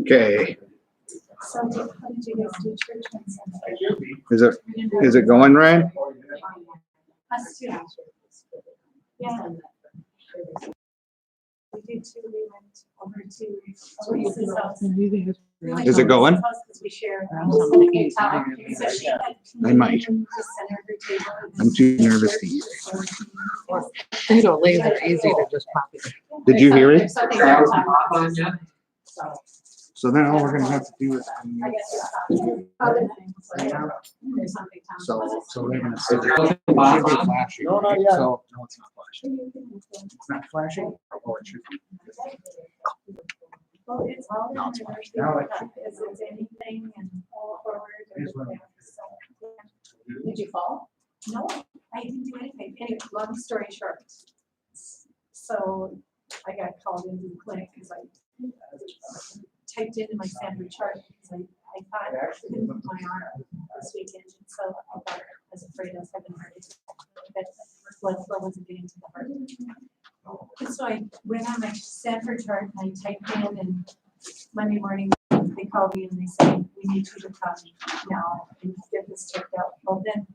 Okay, So how did you guys do church on Sunday? is it going, Ryan? Us too. Yeah. We did too. We went over to Teresa's house. Is it going? Because we share. Something So she had I might. to center her table. I'm too nervous to eat. Potato lays are easy to just pop in. Did you hear it? Something So then all we're gonna have to do is. I guess. There's something. So they're gonna say. It should be flashing, No, not right? yet. So, no, it's not flashing. It's not flashing? Oh, it should be. Well, it's all in No, it's there. fine. Now it should Is it anything and all forward? It is what it Did you fall? No, I didn't do anything. Anyway, long story short. So I got called into the clinic because I typed into my Sanford chart because I thought I couldn't move my arm this weekend. And so I was afraid I was having a heart attack. That blood flow wasn't getting to the heart. And so I went on my Sanford chart and I typed in, and Monday morning they called me and they said, we need you to come now and get this checked out. Well, then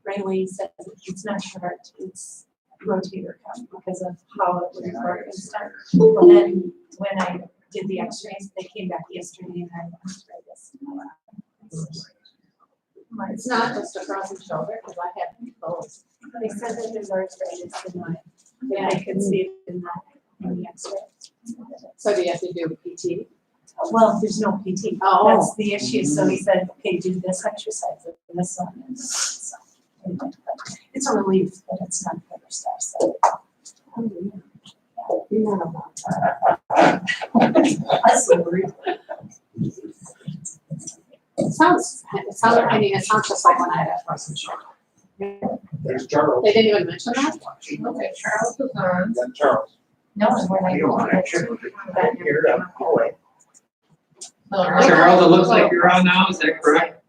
right away he said, it's not your heart, it's rotator cuff because of how it would work and stuff. Well, then when I did the x-rays, they came back yesterday and I arthritis. It's not just a frozen shoulder, because I have both. They said that there's arthritis in my, yeah, I could see it in the x-ray. So do you have to do PT? Well, there's no PT. Oh. That's the issue. So he said, okay, do this exercise and this one. And so, anyway, but it's a relief, but it's not the other stuff. So. That's the relief. It sounds, I mean, it sounds just like when I had a frozen shoulder. There's Charles. They didn't even mention that? Okay, Charles is on. Then Charles. No one when I You want did to that. Here, hallway. Charles, it looks like you're on now, is that correct?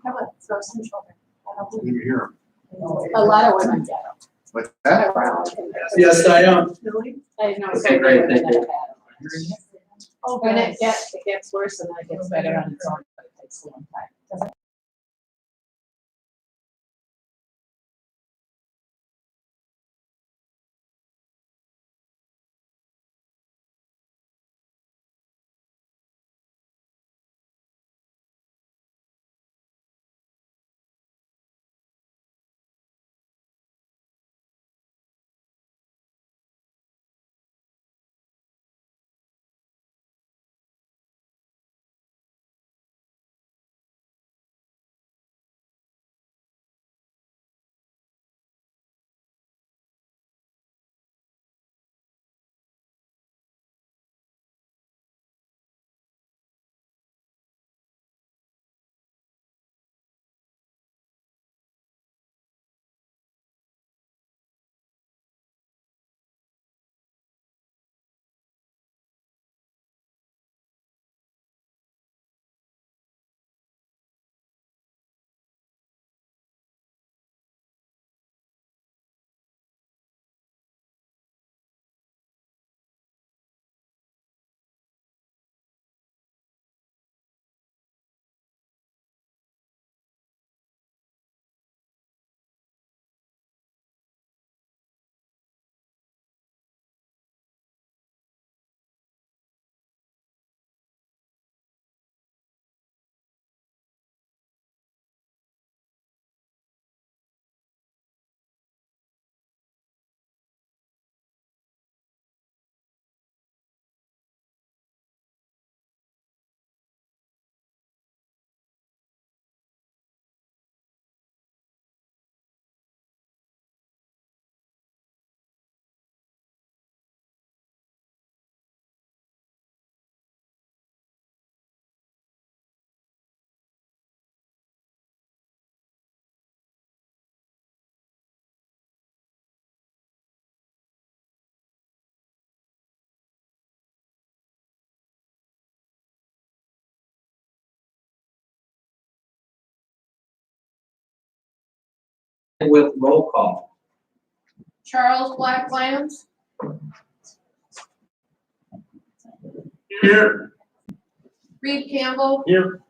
How about frozen shoulder? I don't You hear him. A lot of women get them. What's that? Yes, I am. Really? I know. Okay, great, thank you. Oh, When good. it gets worse and then it gets better on its own, but it takes a long time. With roll call. Charles Blacklands, Here. Reed Campbell, Here.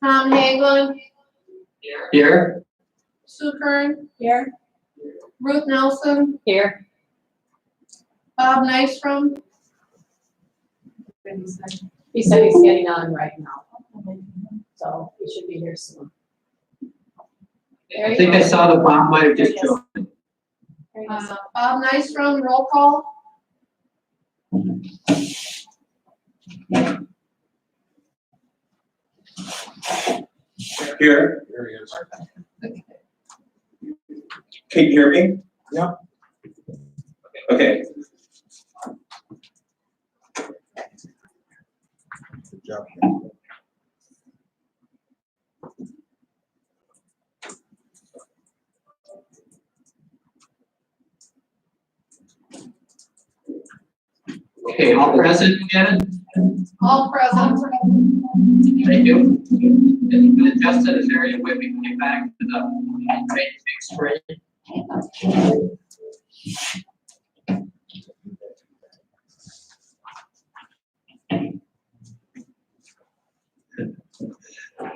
Tom Haglund, Here? Sue Kern, Here. Ruth Nelson. Here. Bob Nystrom. He said he's getting on right now, so he should be here soon. There I you think go. I saw the Bob might have just joined. Bob Nystrom, roll call. Here. Here he is. Can you hear me? Yep. Okay. Good job. Okay, all present, Shannon? All present. Thank you. And Justin, is there any way we can get back to the big screen?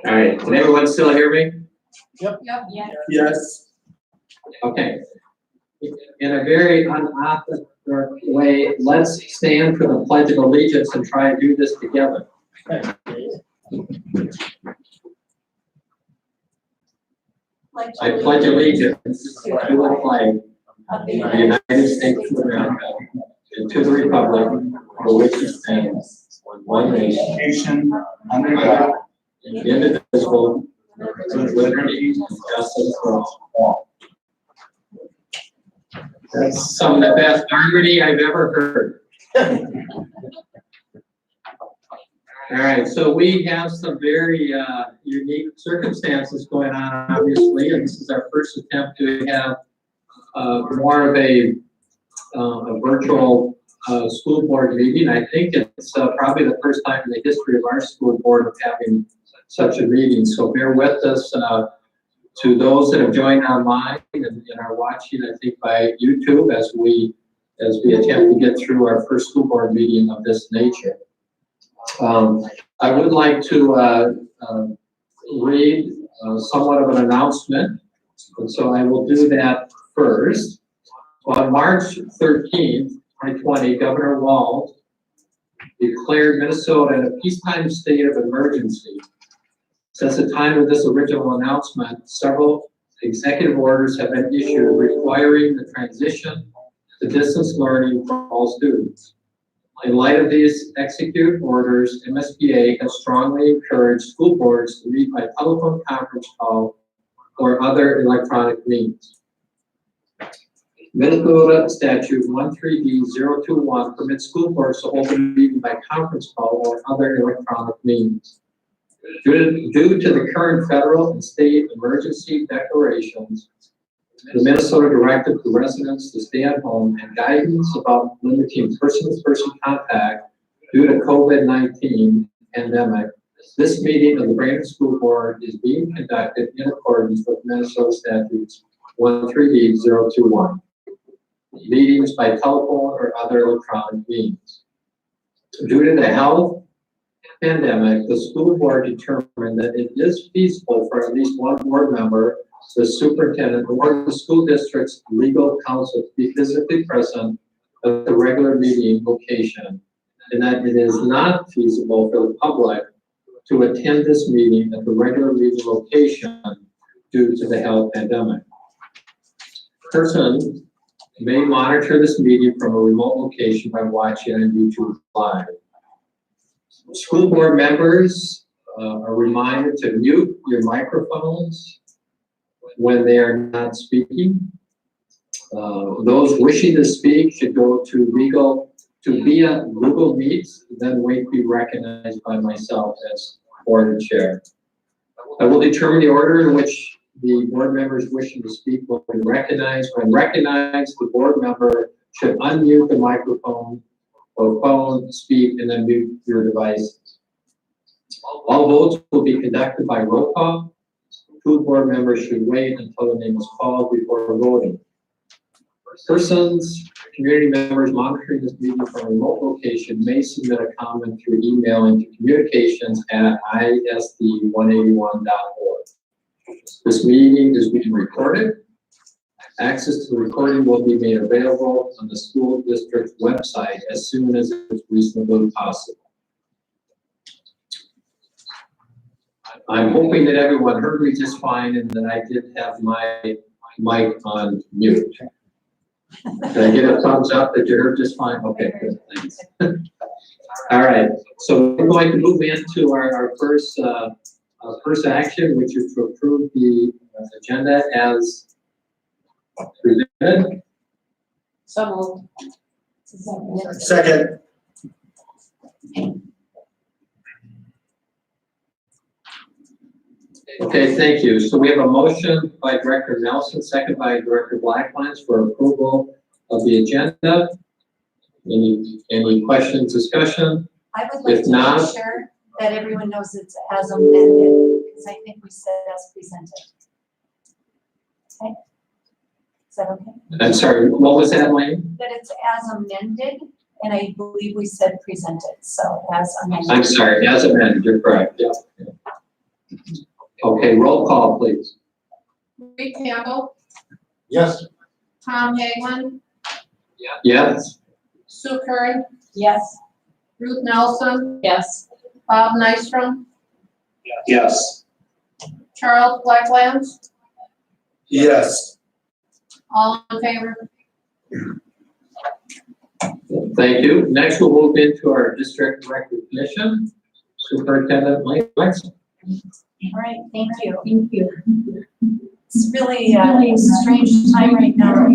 All right, can everyone still hear me? Yep. Yes. Okay. In a very unorthodox way, let's stand for the Pledge of Allegiance and try and do this together. I pledge allegiance to the flag of the United States of America and to the republic for which it stands, one nation, under God, indivisible, with liberty and justice for all. That's some of the best harmony I've ever heard. All right, so we have some very unique circumstances going on, obviously, and this is our first attempt to have more of a virtual school board meeting. I think it's probably the first time in the history of our school board of having such a meeting. So bear with us. To those that have joined online and are watching, I think by YouTube, as we attempt to get through our first school board meeting of this nature. I would like to read somewhat of an announcement, and so I will do that first. On March 13th, 2020, Governor Walz declared Minnesota in a peacetime state of emergency. Since the time of this original announcement, several executive orders have been issued requiring the transition to distance learning for all students. In light of these executive orders, MSBA has strongly encouraged school boards to meet by telephone conference call or other electronic means. Minnesota Statute 13D-021 permits school boards to hold a meeting by conference call or other electronic means. Due to the current federal and state emergency declarations, the Minnesota directive to residents to stay at home and guidance about limiting person-to-person contact due to COVID-19 pandemic, this meeting of the Brainerd School Board is being conducted in accordance with Minnesota Statutes 13D-021. Meetings by telephone or other electronic means. Due to the health pandemic, the school board determined that it is feasible for at least one board member, the superintendent, or the school district's legal counsel to be physically present at the regular meeting location, and that it is not feasible for the public to attend this meeting at the regular meeting location due to the health pandemic. Persons may monitor this meeting from a remote location by watching on YouTube Live. School board members are reminded to mute your microphones when they are not speaking. Those wishing to speak should go to via Google Meet, then wait to be recognized by myself as board chair. I will determine the order in which the board members wishing to speak will be recognized. When recognized, the board member should unmute the microphone or phone, speak, and then mute your devices. All votes will be conducted by roll call. Two board members should wait until the name is called before voting. Persons, community members monitoring this meeting from a remote location may submit a comment through email into communications@isd181.org. This meeting is being recorded. Access to the recording will be made available on the school district website as soon as it's reasonably possible. I'm hoping that everyone heard me just fine and that I did have my mic on mute. Did I get a thumbs up that you heard just fine? Okay, good, thanks. All right, so we're going to move into our first action, which is to approve the agenda as presented. So moved. Second. Okay, thank you. So we have a motion by Director Nelson, second by Director Blacklands for approval of the agenda. Any questions, discussion? I would like If to not- make sure that everyone knows it's as amended, because I think we said as presented. Okay? Is that okay? I'm sorry, what was that, Lane? That it's as amended, and I believe we said presented, so as amended. I'm sorry, as amended, you're correct, yeah. Okay, roll call, please. Reed Campbell, Yes. Tom Haglund, Yes? Sue Curry, Yes. Ruth Nelson. Yes. Bob Nystrom, Yes. Charles Blacklands, Yes. all in favor? Thank you. Next, we'll move into our district recognition. Superintendent Lane Watson. All right, thank you. Thank you. It's really a strange time right now.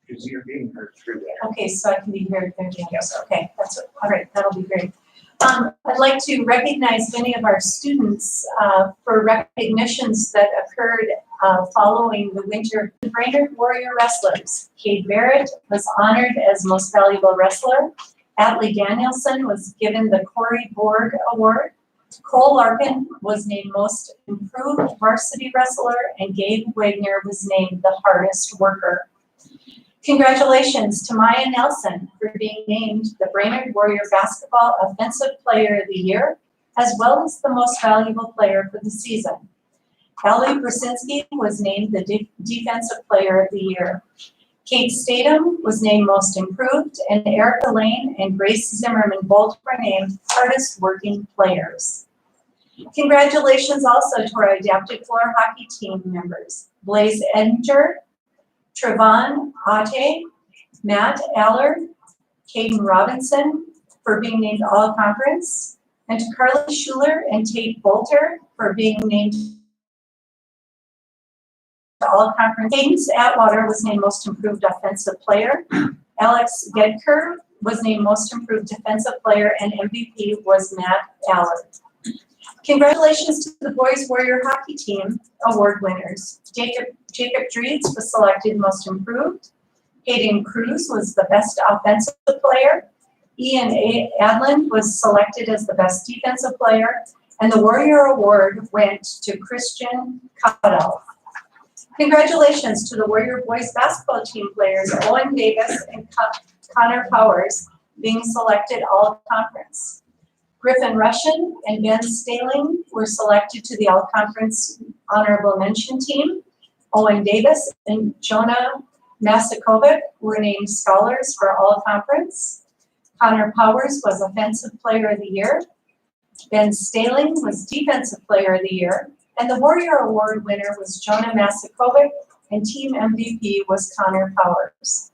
Because you're being heard through that. Okay, so I can be heard through the others. Okay, that's what, all right, that'll be great. I'd like to recognize many of our students for recognitions that occurred following the winter. The Brainerd Warrior Wrestlers. Cade Barrett was honored as Most Valuable Wrestler. Atlee Danielson was given the Corey Borg Award. Cole Larkin was named Most Improved Varsity Wrestler, and Gabe Wagner was named the Hardest Worker. Congratulations to Maya Nelson for being named the Brainerd Warrior Basketball Offensive Player of the Year, as well as the Most Valuable Player for the season. Allie Brzezinski was named the Defensive Player of the Year. Kate Statham was named Most Improved, and Erica Lane and Grace Zimmerman both were named Hardest Working Players. Congratulations also to our adapted floor hockey team members, Blaze Edinger, Trevon Ate, Matt Aller, Caden Robinson for being named All-Conference, and to Carly Schuler and Tate Bolter for being named All-Conference. Cadence Atwater was named Most Improved Offensive Player. Alex Gedker was named Most Improved Defensive Player, and MVP was Matt Aller. Congratulations to the Boys Warrior Hockey Team award winners. Jacob Dreeds was selected Most Improved. Hayden Cruz was the Best Offensive Player. Ian Adland was selected as the Best Defensive Player. And the Warrior Award went to Christian Cottle. Congratulations to the Warrior Boys Basketball Team players, Owen Davis and Connor Powers, being selected All-Conference. Griffin Russian and Ben Staling were selected to the All-Conference Honorable Mention Team. Owen Davis and Jonah Masikovic were named Scholars for All-Conference. Connor Powers was Offensive Player of the Year. Ben Staling was Defensive Player of the Year. And the Warrior Award winner was Jonah Masikovic, and Team MVP was Connor Powers.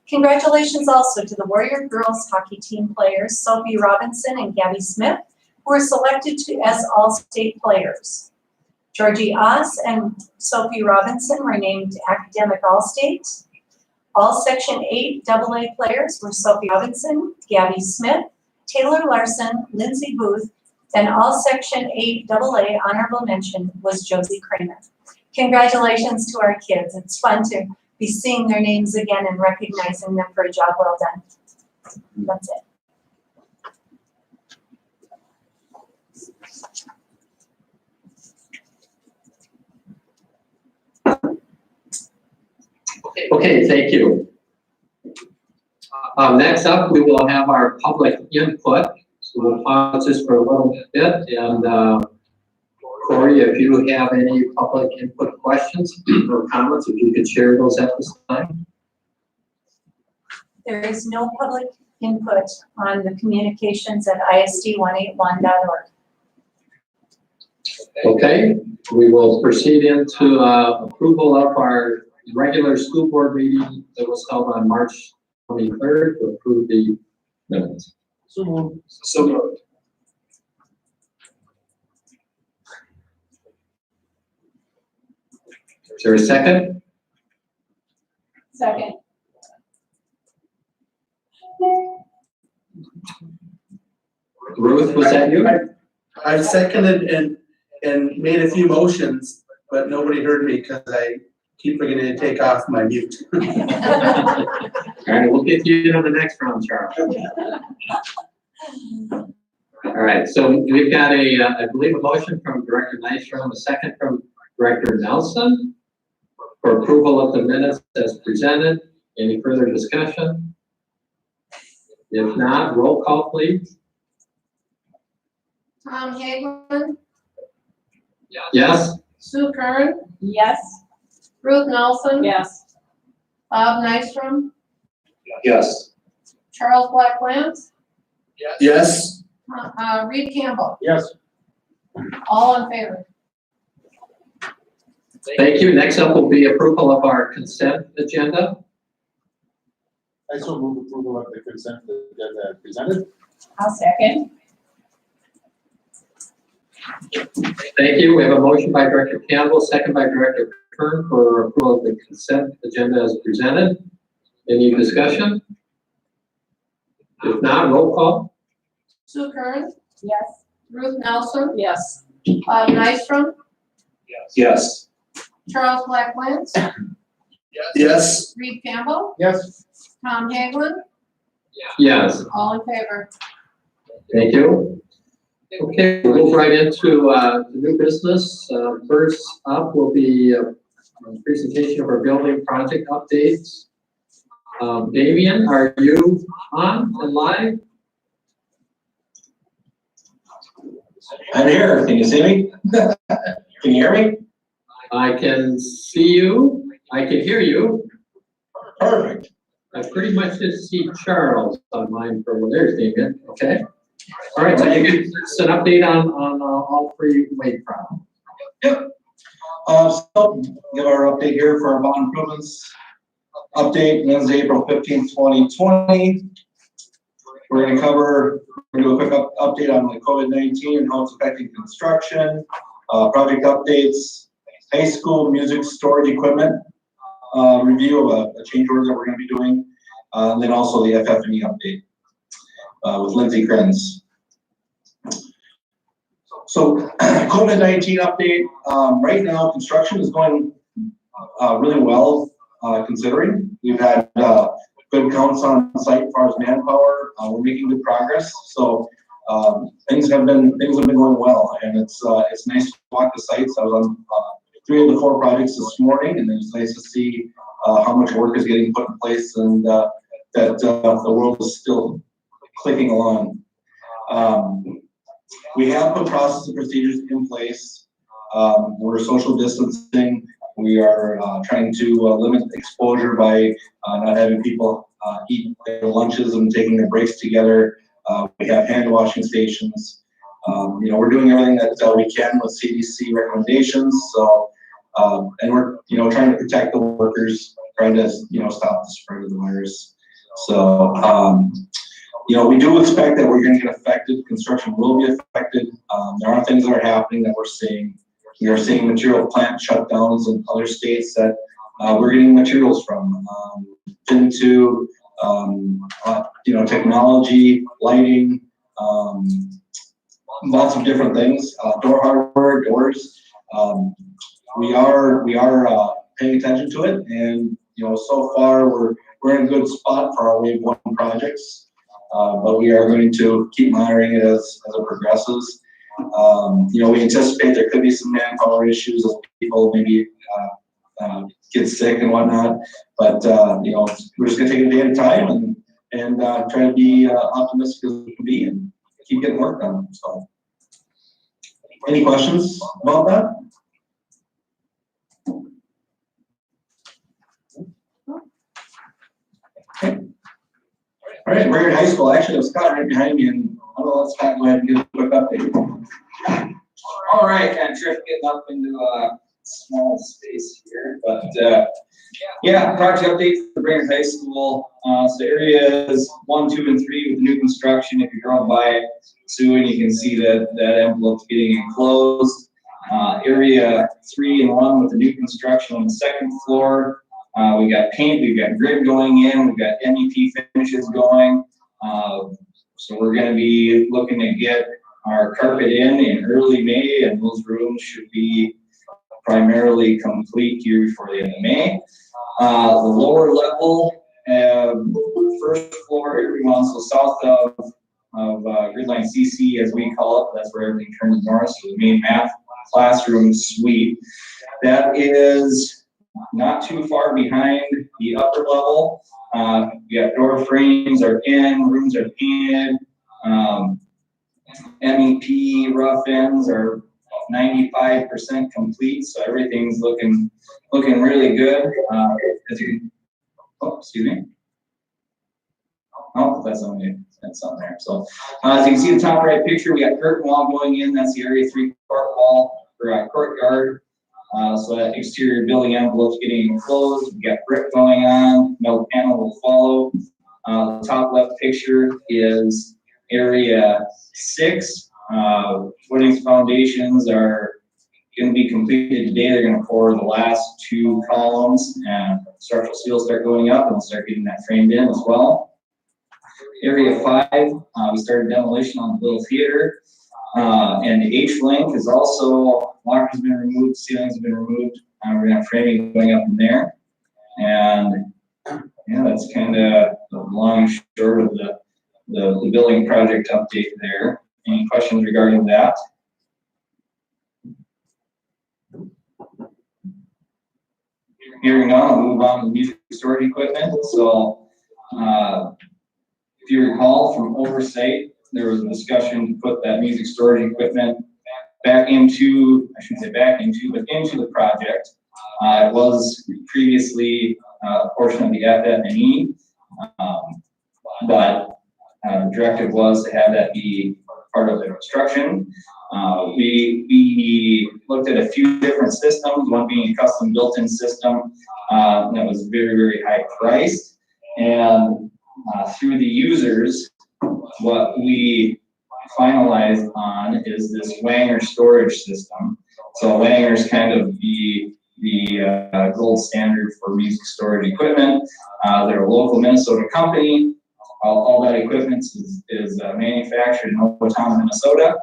Congratulations also to the Warrior Girls Hockey Team players, Sophie Robinson and Gabby Smith, who were selected as All-State players. Georgie Oz and Sophie Robinson were named Academic All-State. All Section 8 AA players were Sophie Robinson, Gabby Smith, Taylor Larson, Lindsay Booth, and all Section 8 AA honorable mention was Josie Kramer. Congratulations to our kids. It's fun to be seeing their names again and recognizing them for a job well done. That's it. Okay, thank you. Next up, we will have our public input. So we'll pause this for a little bit, and Corey, if you have any public input questions or comments, if you could share those at this time. There is no public input on the communications at ISD181.org. Okay, we will proceed into approval of our regular school board meeting that was held on March 23rd to approve the minutes. So moved. So moved. Is there a second? Second. Ruth, was that you? I've seconded and made a few motions, but nobody heard me because I keep forgetting to take off my mute. All right, we'll get you on the next round, Charles. All right, so we've got I believe, a motion from Director Nystrom, a second from Director Nelson for approval of the minutes as presented. Any further discussion? If not, roll call, please. Tom Hageman, Yes? Sue Kern, Yes. Ruth Nelson. Yes. Bob Nystrom, Yes. Charles Black Lance, Yes? Reed Campbell, Yes. all in favor. Thank you. Next up will be approval of our consent agenda. I so move approval of the consent agenda presented. I'll second. Thank you. We have a motion by Director Campbell, second by Director Kern for approval of the consent agenda as presented. Any discussion? If not, roll call. Sue Kern, Yes. Ruth Nelson, Yes. Bob Nystrom, Yes. Charles Black Lance, Yes? Reed Campbell, Yes. Tom Hageman, Yes. all in favor. Thank you. Okay, we'll move right into the new business. First up will be a presentation of our building project updates. Damian, are you on and live? I'm here. Can you see me? Can you hear me? I can see you. I can hear you. Perfect. I pretty much just see Charles on mine for, well, there's Damian, okay? All right, so you give us an update on all three Wade problems. Yep. So give our update here for our bond improvements. Update Wednesday, April 15th, 2020. We're gonna do a quick update on the COVID-19 and how it's affecting construction, project updates, high school music storage equipment, review of a change order that we're gonna be doing, and then also the FF&E update with Lindsay Krenz. So COVID-19 update, right now construction is going really well considering. We've had good counts on site as far as manpower. We're making good progress. So things have been going well, and it's nice to walk the sites. I was on 3 of the 4 projects this morning, and it's nice to see how much work is getting put in place, and that the world is still clicking along. We have put processes and procedures in place. We're social distancing. We are trying to limit exposure by not having people eat their lunches and taking their breaks together. We have hand washing stations. We're doing everything that we can with CDC recommendations. So, and we're trying to protect the workers, trying to stop the spread of the virus. So, we do expect that we're going to get affected. Construction will be affected. There are things that are happening that we're seeing. We are seeing material plant shutdowns in other states that we're getting materials from. Into technology, lighting, lots of different things. Door hardware, doors. We are paying attention to it, and so far we're in a good spot for our Wave 1 projects. But we are going to keep monitoring it as it progresses. We anticipate there could be some manpower issues as people maybe get sick and whatnot. But, you know, we're just gonna take it a day at a time and try to be optimistic as we can be and keep getting work done, so. Any questions about that? Okay. All right, Brainerd High School, actually, it was Scott right behind me, and I'll let Scott go ahead and give a quick update. All right, kind of getting up into a small space here, but yeah, project update for Brainerd High School. So areas 1, 2, and 3 with the new construction. If you're driving by soon, you can see that envelope's getting enclosed. Area 3 and 1 with the new construction on the second floor. We got paint, we've got grid going in, we've got MEP finishes going. So we're going to be looking to get our carpet in early May, and those rooms should be primarily complete here before the end of May. The lower level, first floor, everyone, so south of Gridline CC, as we call it, that's where everything turns north, so the main math classroom suite. That is not too far behind the upper level. We got door frames are in, rooms are painted. MEP rough ends are 95% complete, so everything's looking really good. As you can, oh, excuse me. Oh, that's on there. So as you can see the top right picture, we got curtain wall going in. That's the area 3 court wall or courtyard. So that exterior building envelope's getting enclosed. We got brick going on. Metal panel will follow. The top left picture is area 6. Footings foundations are going to be completed today. They're going to pour the last 2 columns, and structural steel start going up and start getting that framed in as well. Area 5, we started demolition on the little theater, and the H-link is also, locker has been removed, ceilings have been removed. We're going to have framing going up in there, and yeah, that's kind of the long and short of the building project update there. Any questions regarding that? Hearing none, I'll move on to music storage equipment. So, if you recall from oversight, there was a discussion to put that music storage equipment back into, I shouldn't say back into, but into the project. It was previously a portion of the FF&E, but the directive was to have that be part of the construction. We looked at a few different systems, one being a custom built-in system that was very, very high priced. And through the users, what we finalized on is this Wanger storage system. So Wanger is kind of the gold standard for music storage equipment. They're a local Minnesota company. All that equipment is manufactured in Owatonna, Minnesota,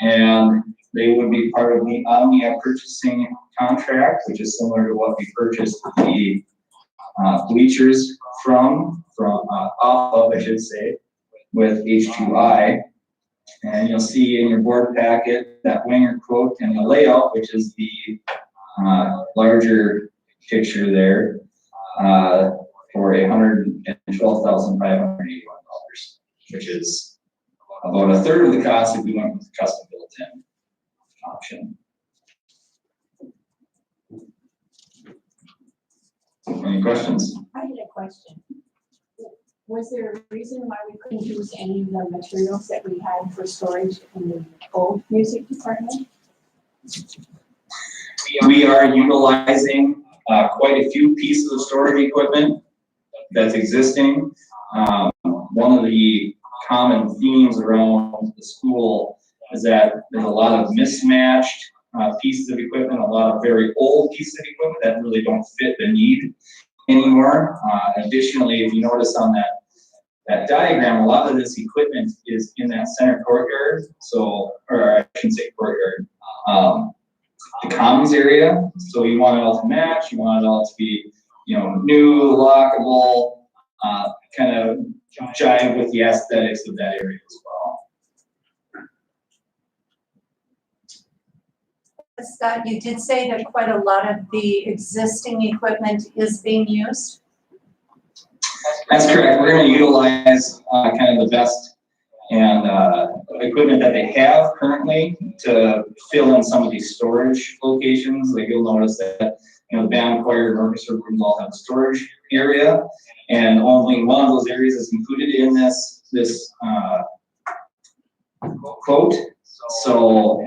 and they would be part of the Omnia purchasing contract, which is similar to what we purchased the bleachers from off of, I should say, with H2I. And you'll see in your board packet that Wanger quote and the layout, which is the larger picture there, for $112,581, which is about a third of the cost if we went with the custom built-in option. Any questions? I had a question. Was there a reason why we couldn't use any of the materials that we had for storage in the old music department? We are utilizing quite a few pieces of storage equipment that's existing. One of the common themes around the school is that there's a lot of mismatched pieces of equipment, a lot of very old pieces of equipment that really don't fit the need anymore. Additionally, if you notice on that diagram, a lot of this equipment is in that center courtyard. So, or I shouldn't say courtyard, the commons area. So you want it all to match. You want it all to be, new, lockable, kind of jive with the aesthetics of that area as well. Scott, you did say that quite a lot of the existing equipment is being used. That's correct. We're gonna utilize, kind of the best and, equipment that they have currently to fill in some of these storage locations. Like you'll notice that, the band, choir, and orchestra rooms all have a storage area. And only one of those areas is included in this quote. So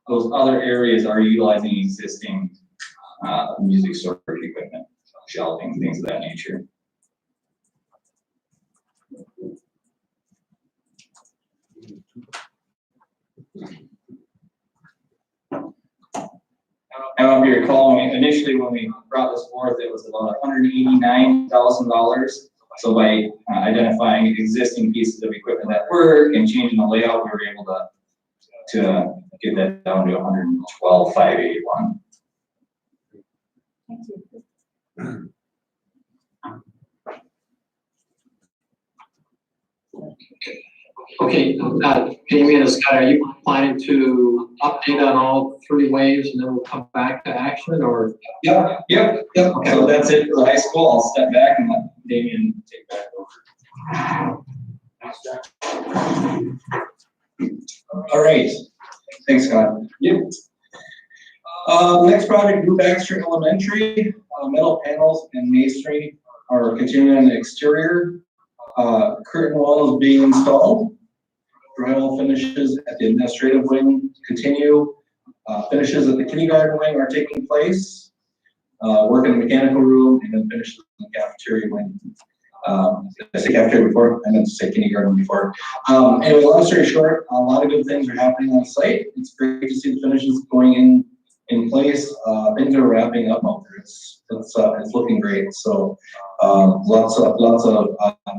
those other areas are utilizing existing, music storage equipment, shelving, things of that nature. I don't know if you recall, initially when we brought this forth, it was about $189,000. So by identifying existing pieces of equipment that work and changing the layout, we were able to get that down to $112,581. Thank you. Okay, Jamie and Scott, are you planning to update on all three waves and then we'll come back to action, or? Yep. Okay. So that's it for the high school. I'll step back and let Damien take back over. All right. Thanks, Scott. Yep. Next project, Blue Baxter Elementary, metal panels and masonry are continuing on the exterior. Curtain wall is being installed. Drywall finishes at the administrative wing continue. Finishes at the kindergarten wing are taking place. Work in the mechanical room, and then finishes in the cafeteria wing. I say cafeteria before, I meant to say kindergarten before. Anyway, long story short, a lot of good things are happening on site. It's great to see the finishes going in place. Things are wrapping up out there. It's looking great. So lots of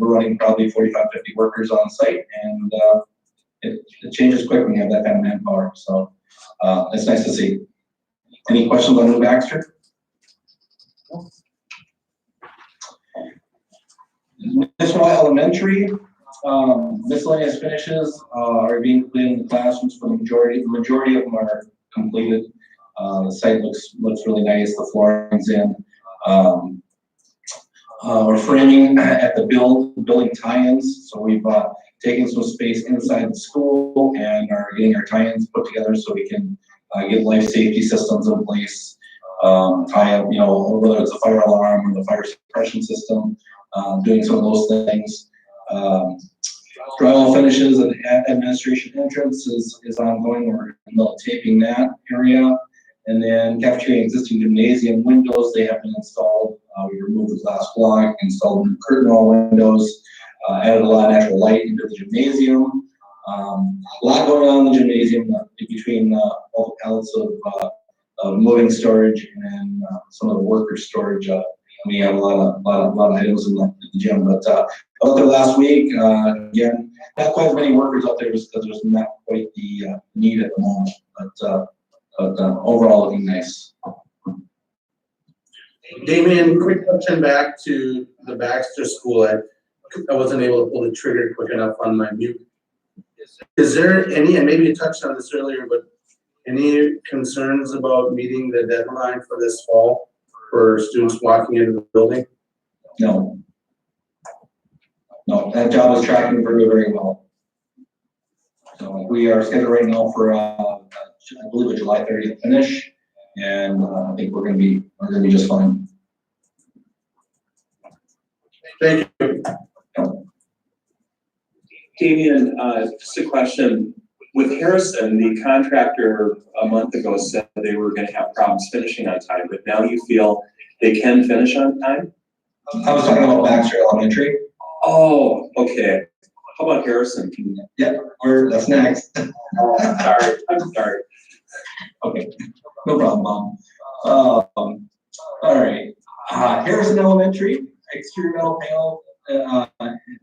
we're running probably 45, 50 workers on site, and it changes quick when you have that kind of manpower. So it's nice to see. Any questions on Blue Baxter? Municipal Elementary, miscellaneous finishes are being completed in the classrooms for the majority of them are completed. The site looks really nice. The flooring's in. We're framing at the building tie-ins. So we've taken some space inside the school and are getting our tie-ins put together so we can get life safety systems in place. Tie up, whether it's a fire alarm or the fire suppression system, doing some of those things. Drywall finishes at the administration entrance is ongoing. We're taping that area. And then cafeteria existing gymnasium windows, they have been installed. We removed the glass block, installed new curtain wall windows, added a lot of natural light into the gymnasium. A lot going on in the gymnasium between all the pallets of moving storage and some of the worker storage. We have a lot of items in the gym, but out there last week, again, not quite as many workers out there because there's not quite the need at the moment, but overall looking nice. Damien, quick question back to the Baxter School. I wasn't able to pull the trigger quick enough on my mute. Is there any, and maybe you touched on this earlier, but any concerns about meeting the deadline for this fall for students walking into the building? No, that job is tracking very well. So we are scheduled right now for I believe a July 30th finish, and I think we're gonna be just fine. Thank you. Damien, just a question. With Harrison, the contractor a month ago said they were going to have problems finishing on time, but now you feel they can finish on time? I was talking about Baxter Elementary. Oh, okay. How about Harrison? Yep, that's next. Oh, I'm sorry. Okay, no problem, Mom. All right, Harrison Elementary, exterior metal panel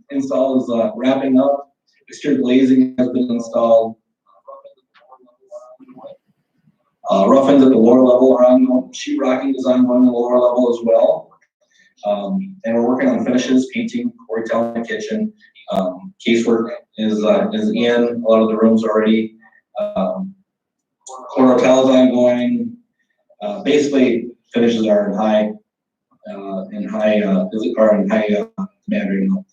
install is wrapping up. Exterior glazing has been installed. Rough ends at the lower level are on. Sheet rocking design on the lower level as well. And we're working on finishes, painting, retailing the kitchen. Casework is in a lot of the rooms already. Core hotel is ongoing. Basically finishes are in high demand right now.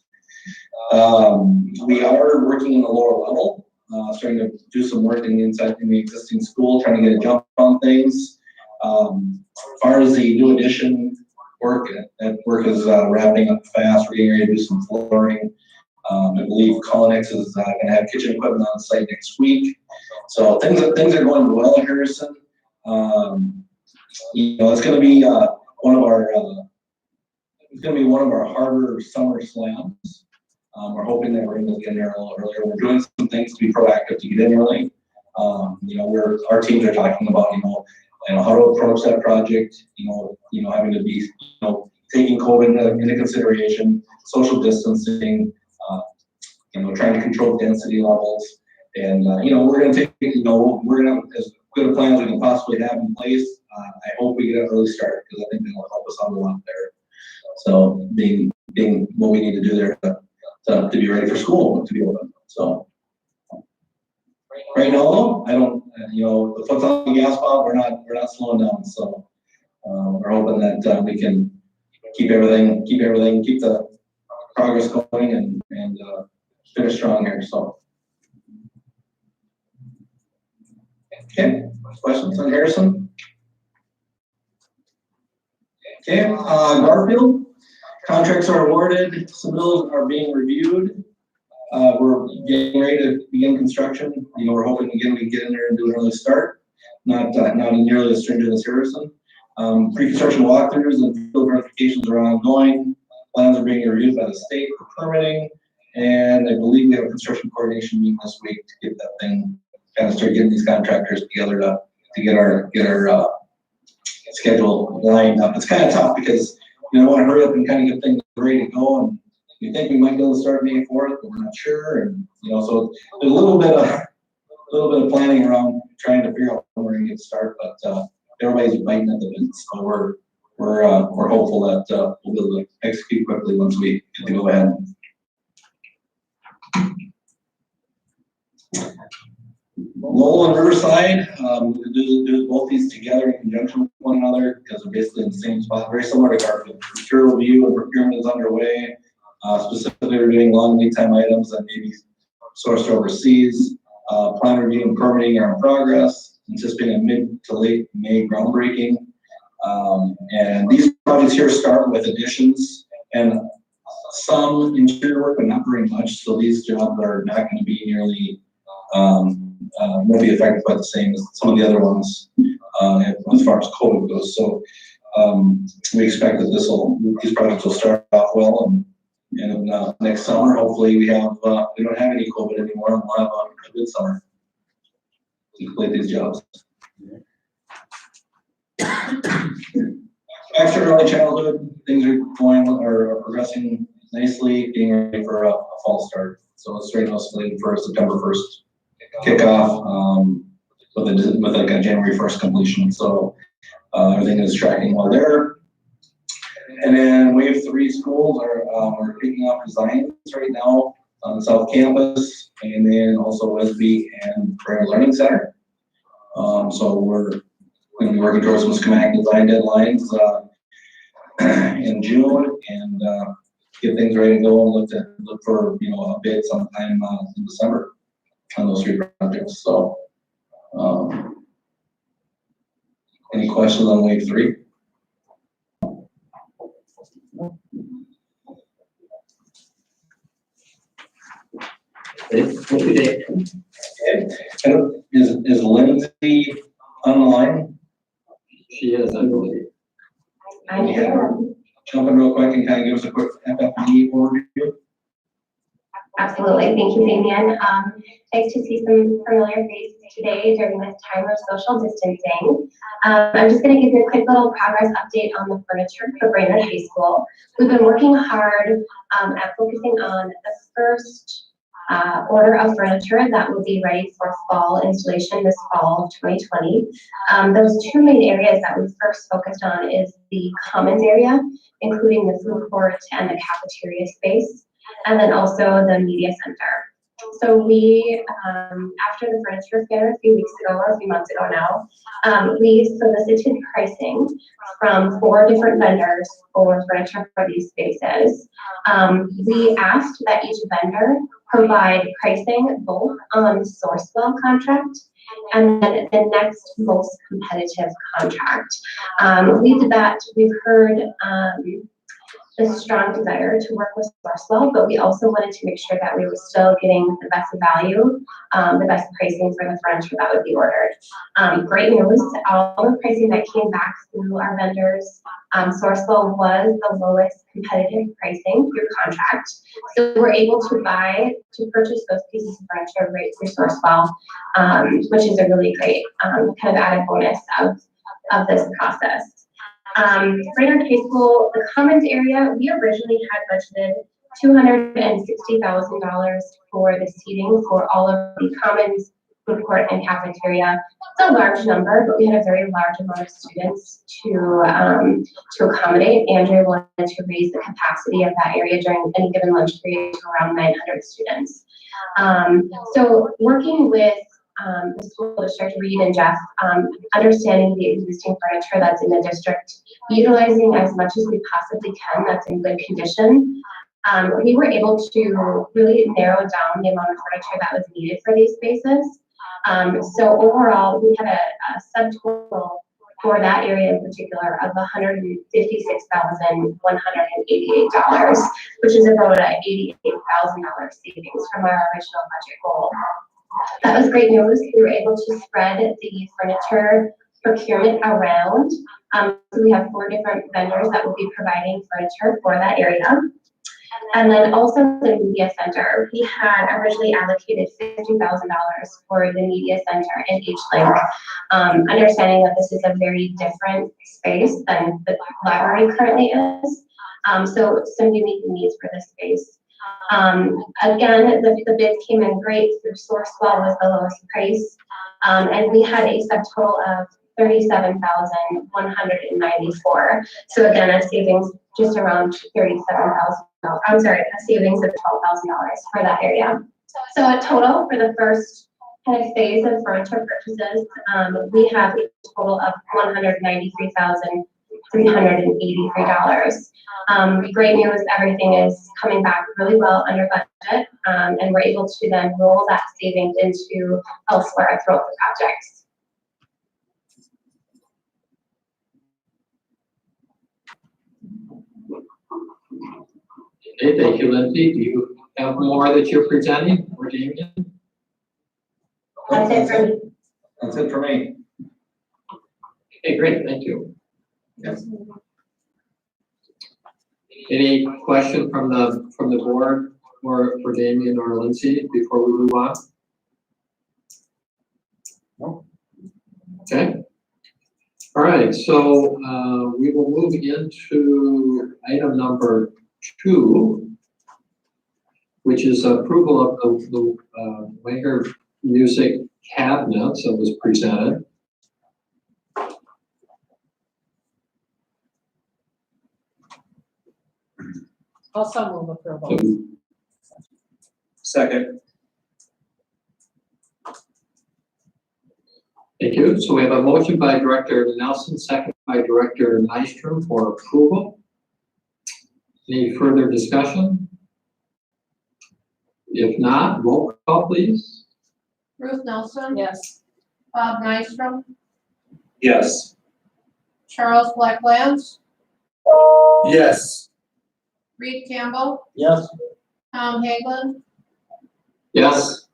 We are working in the lower level, starting to do some work inside in the existing school, trying to get a jump on things. As far as the new addition work, that work is wrapping up fast. We're getting ready to do some flooring. I believe Collinex is going to have kitchen equipment on site next week. So things are going well in Harrison. It's going to be one of our harder summer slams. We're hoping that we're able to get in there a little earlier. We're doing some things to be proactive to get in early. Our teams are talking about how to approach that project. Having to be taking COVID into consideration, social distancing. Trying to control density levels, and we're going to take we're going to have as good a plan as we can possibly have in place. I hope we get an early start because I think that'll help us out a lot there. So being what we need to do there to be ready for school to be open. So right now, though, I don't the foot's on the gas pedal. We're not slowing down. So we're hoping that we can keep the progress going and finish strong here. So okay, questions on Harrison? Okay, Garfield, contracts are awarded, submittals are being reviewed. We're getting ready to begin construction. We're hoping again we get in there and do an early start. Not nearly as stringent as Harrison. Pre-construction walkthroughs and field verifications are ongoing. Plans are being reviewed by the state for permitting. And I believe we have a construction coordination meeting this week to get that thing, kind of start getting these contractors together to get our schedule lined up. It's kind of tough because I want to hurry up and kind of get things ready to go, and we think we might be able to start May 4th, but we're not sure. And so there's a little bit of planning around trying to figure out when we're going to get started. But everybody's biting at the bit, so we're hopeful that we'll be able to execute quickly once we get to go ahead. Lowell and Riverside, do both these together in conjunction with one another because they're basically in the same spot, very similar to Garfield. Material review and procurement is underway. Specifically, we're doing long lead time items that may be sourced overseas. Plan review and permitting are in progress, anticipating a mid to late May groundbreaking. And these projects here start with additions and some interior work, but not very much. So these jobs are not going to be nearly won't be affected by the same as some of the other ones as far as COVID goes. So we expect that these projects will start off well, and next summer hopefully we don't have any COVID anymore, and we'll have a good summer to complete these jobs. After early childhood, things are progressing nicely, being ready for a fall start. So it's right now slated for September 1st kickoff with like a January 1st completion. So everything is tracking well there. And then Wave 3 schools are kicking off designs right now on the South Campus, and then also Wesby and Prairie Learning Center. So we're going to be working towards some schematic design deadlines in June, and get things ready to go and look for a bid sometime in December on those three projects. So any questions on Wave 3? Okay. And is Lindsay online? She is, I believe. I'm here. Jump in real quick and kind of give us a quick FFP overview. Absolutely, thank you, Damian. Nice to see some familiar faces today during this time of social distancing. I'm just going to give you a quick little progress update on the furniture for Brainerd High School. We've been working hard at focusing on the first order of furniture that will be ready for fall installation this fall of 2020. Those two main areas that we first focused on is the commons area, including the food court and the cafeteria space, and then also the media center. So we, after the furniture fair a few weeks ago, or a few months ago now, we solicited pricing from 4 different vendors for furniture for these spaces. We asked that each vendor provide pricing both on Sourcewell contract and then the next most competitive contract. We did that. We've heard a strong desire to work with Sourcewell, but we also wanted to make sure that we were still getting the best value, the best pricing for the furniture that would be ordered. Great news, all the pricing that came back through our vendors, Sourcewell was the lowest competitive pricing through contract. So we're able to purchase those pieces of furniture right through Sourcewell, which is a really great kind of added bonus of this process. Brainerd High School, the commons area, we originally had budgeted $260,000 for the seating for all of the commons, food court, and cafeteria. It's a large number, but we had a very large amount of students to accommodate. Andrea wanted to raise the capacity of that area during any given lunch period to around 900 students. So working with the school district, Reed and Jeff, understanding the existing furniture that's in the district, utilizing as much as we possibly can that's in good condition. We were able to really narrow down the amount of furniture that was needed for these spaces. So overall, we had a subtotal for that area in particular of $156,188, which is about an $88,000 savings from our original budget goal. That was great news. We were able to spread the furniture procurement around. So we have 4 different vendors that will be providing furniture for that area. And then also the media center, we had originally allocated $50,000 for the media center in H-Link, understanding that this is a very different space than the library currently is. So some unique needs for this space. Again, the bids came in great. Through Sourcewell was the lowest price, and we had a subtotal of $37,194. So again, a savings just around $37,000. I'm sorry, a savings of $12,000 for that area. So a total for the first kind of phase of furniture purchases, we have a total of $193,383. Great news, everything is coming back really well under budget, and we're able to then roll that savings into elsewhere throughout the projects. Okay, thank you, Lindsay. Do you have more that you're presenting or Damien? That's it for me. That's it for me. Okay, great, thank you. Any question from the board or for Damien or Lindsay before we move on? No. Okay. All right, so we will move into item number 2, which is approval of the Wenger music cabinets that was presented. Also move approval. Second. Thank you. So we have a motion by Director Nelson, second by Director Nystrom for approval. Any further discussion? If not, roll call, please. Ruth Nelson. Yes. Bob Nystrom. Yes. Charles Blacklands. Yes. Reed Campbell. Yes. Tom Haglund. Yes.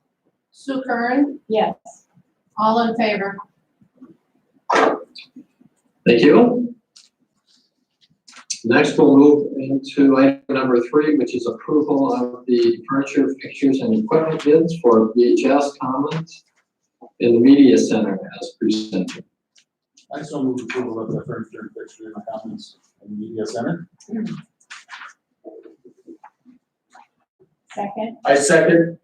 Sue Curran. Yes. All in favor. Thank you. Next, we'll move into item number 3, which is approval of the furniture, fixtures, and equipment bids for VHS Commons in the Media Center as presented. I so move approval of the furniture, fixture, and commons in the media center. Second. I second.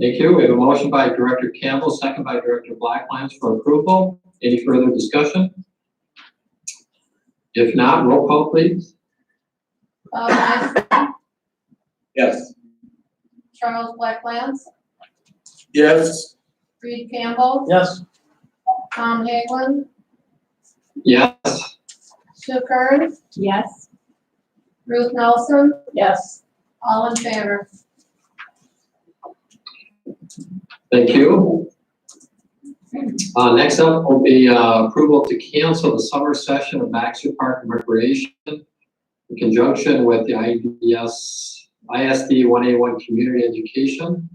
Thank you. We have a motion by Director Campbell, second by Director Blacklands for approval. Any further discussion? If not, roll call, please. Bob Nystrom. Yes. Charles Blacklands, Yes. Reed Campbell, Yes. Tom Haglund, Yes. Sue Kern, Yes. Ruth Nelson, Yes. all in favor. Thank you. Next up will be approval to cancel the summer session of Baxter Park and Recreation in conjunction with the ISD 1A1 Community Education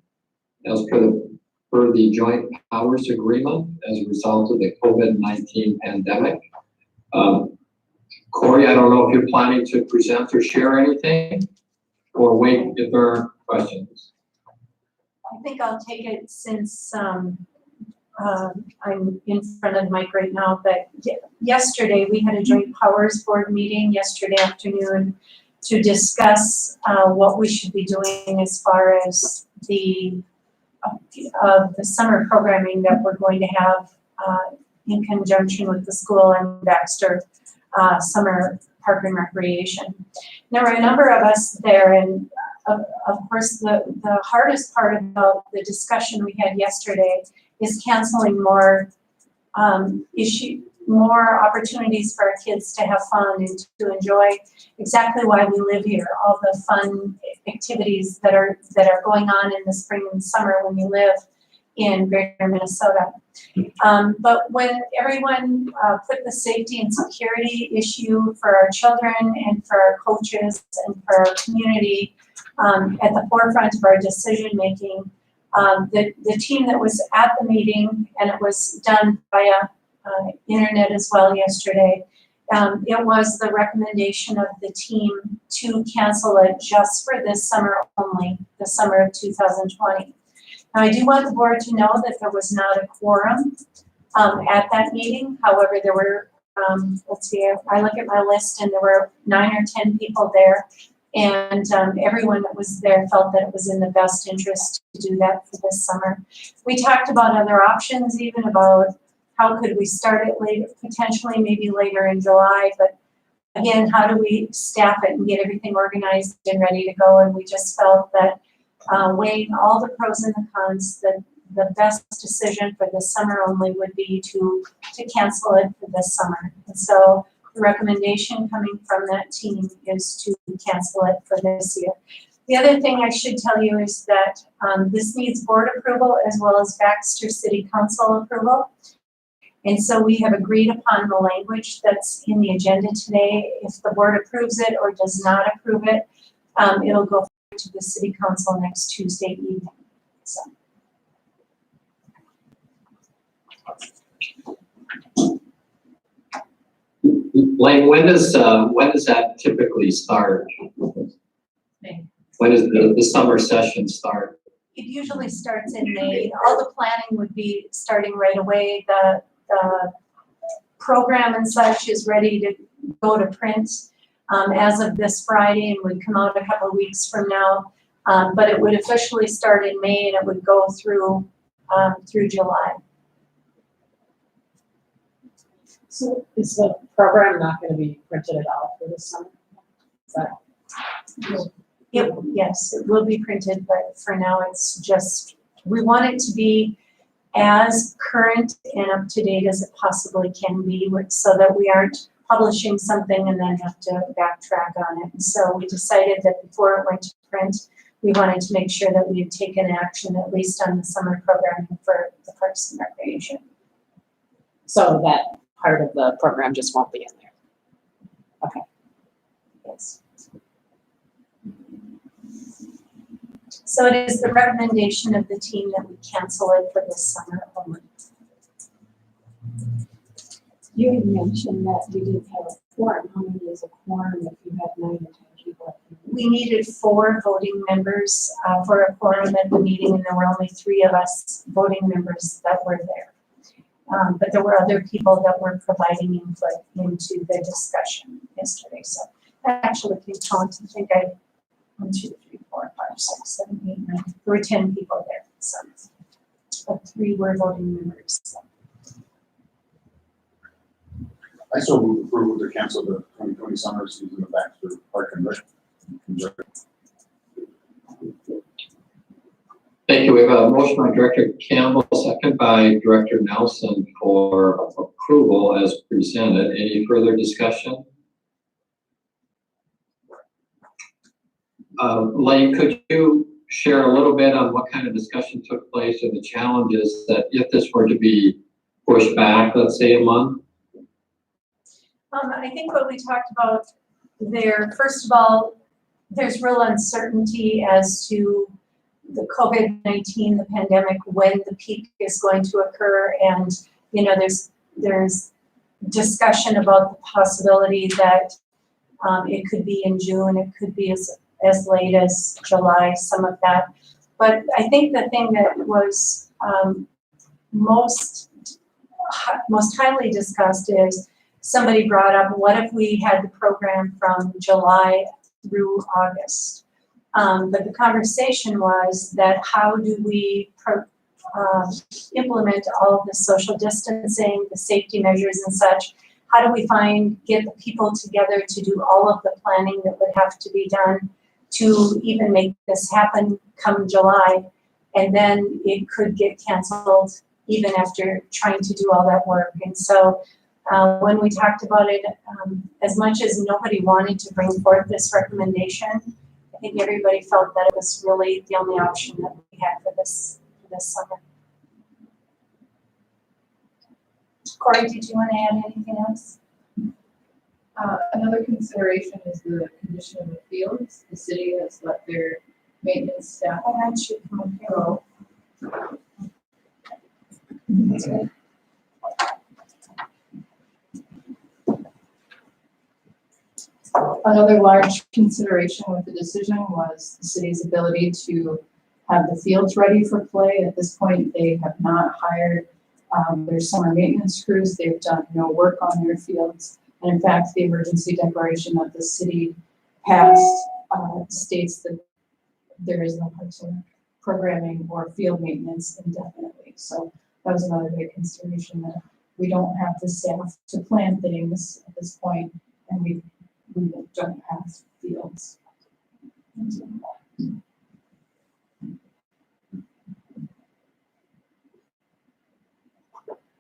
as per the Joint Powers Agreement as a result of the COVID-19 pandemic. Corey, I don't know if you're planning to present or share anything, or wait if there are questions. I think I'll take it since I'm in front of Mike right now, but yesterday we had a joint powers board meeting yesterday afternoon to discuss what we should be doing as far as the summer programming that we're going to have in conjunction with the school and Baxter Summer Park and Recreation. There were a number of us there, and of course the hardest part about the discussion we had yesterday is canceling more opportunities for our kids to have fun and to enjoy exactly why we live here, all the fun activities that are going on in the spring and summer when you live in Greater Minnesota. But when everyone put the safety and security issue for our children and for our coaches and for our community at the forefront of our decision making, the team that was at the meeting, and it was done via internet as well yesterday, it was the recommendation of the team to cancel it just for this summer only, the summer of 2020. Now, I do want the board to know that there was not a quorum at that meeting. However, there were, let's see, I look at my list and there were 9 or 10 people there. And everyone that was there felt that it was in the best interest to do that for this summer. We talked about other options, even about how could we start it later, potentially maybe later in July, but again, how do we staff it and get everything organized and ready to go? And we just felt that weighing all the pros and the cons, that the best decision for this summer only would be to cancel it for this summer. And so the recommendation coming from that team is to cancel it for this year. The other thing I should tell you is that this needs board approval as well as Baxter City Council approval. And so we have agreed upon the language that's in the agenda today. If the board approves it or does not approve it, it'll go to the City Council next Tuesday evening. So. Lane, when does that typically start? May. When does the summer session start? It usually starts in May. All the planning would be starting right away. The program and such is ready to go to print as of this Friday and would come out a couple of weeks from now. But it would officially start in May and it would go through July. So is the program not going to be printed at all for this summer? Is that? Yes, it will be printed, but for now it's just, we want it to be as current and up to date as it possibly can be, so that we aren't publishing something and then have to backtrack on it. And so we decided that before it went to print, we wanted to make sure that we had taken action at least on the summer programming for the Parks and Recreation. So that part of the program just won't be in there. Okay. Yes. So it is the recommendation of the team that we cancel it for this summer only. You had mentioned that we didn't have a quorum. How many is a quorum if you have 9 or 10 people? We needed 4 voting members for a quorum at the meeting, and there were only 3 of us voting members that were there. But there were other people that were providing input into the discussion yesterday. So I actually can count. I think 1, 2, 3, 4, 5, 6, 7, 8, 9. There were 10 people there. So, but 3 were voting members. So. I so move approval to cancel the 2020 summer season of Baxter Park and Rec. Thank you. We have a motion by Director Campbell, second by Director Nelson for approval as presented. Any further discussion? Lane, could you share a little bit on what kind of discussion took place and the challenges that if this were to be pushed back, let's say a month? I think what we talked about there, first of all, there's real uncertainty as to the COVID-19, the pandemic, when the peak is going to occur. And, you know, there's discussion about the possibility that it could be in June, it could be as late as July, some of that. But I think the thing that was most highly discussed is somebody brought up, what if we had the program from July through August? But the conversation was that how do we implement all of the social distancing, the safety measures and such? How do we get the people together to do all of the planning that would have to be done to even make this happen come July? And then it could get canceled even after trying to do all that work. And so when we talked about it, as much as nobody wanted to bring forth this recommendation, I think everybody felt that it was really the only option that we had for this summer. Corey, did you want to add anything else? Another consideration is the condition of the fields. The city has let their maintenance staff go. That's good. Another large consideration with the decision was the city's ability to have the fields ready for play. At this point, they have not hired their summer maintenance crews. They've done no work on their fields. And in fact, the emergency declaration that the city passed states that there is no personal programming or field maintenance indefinitely. So that was another big consideration, that we don't have the staff to plan things at this point, and we don't have fields.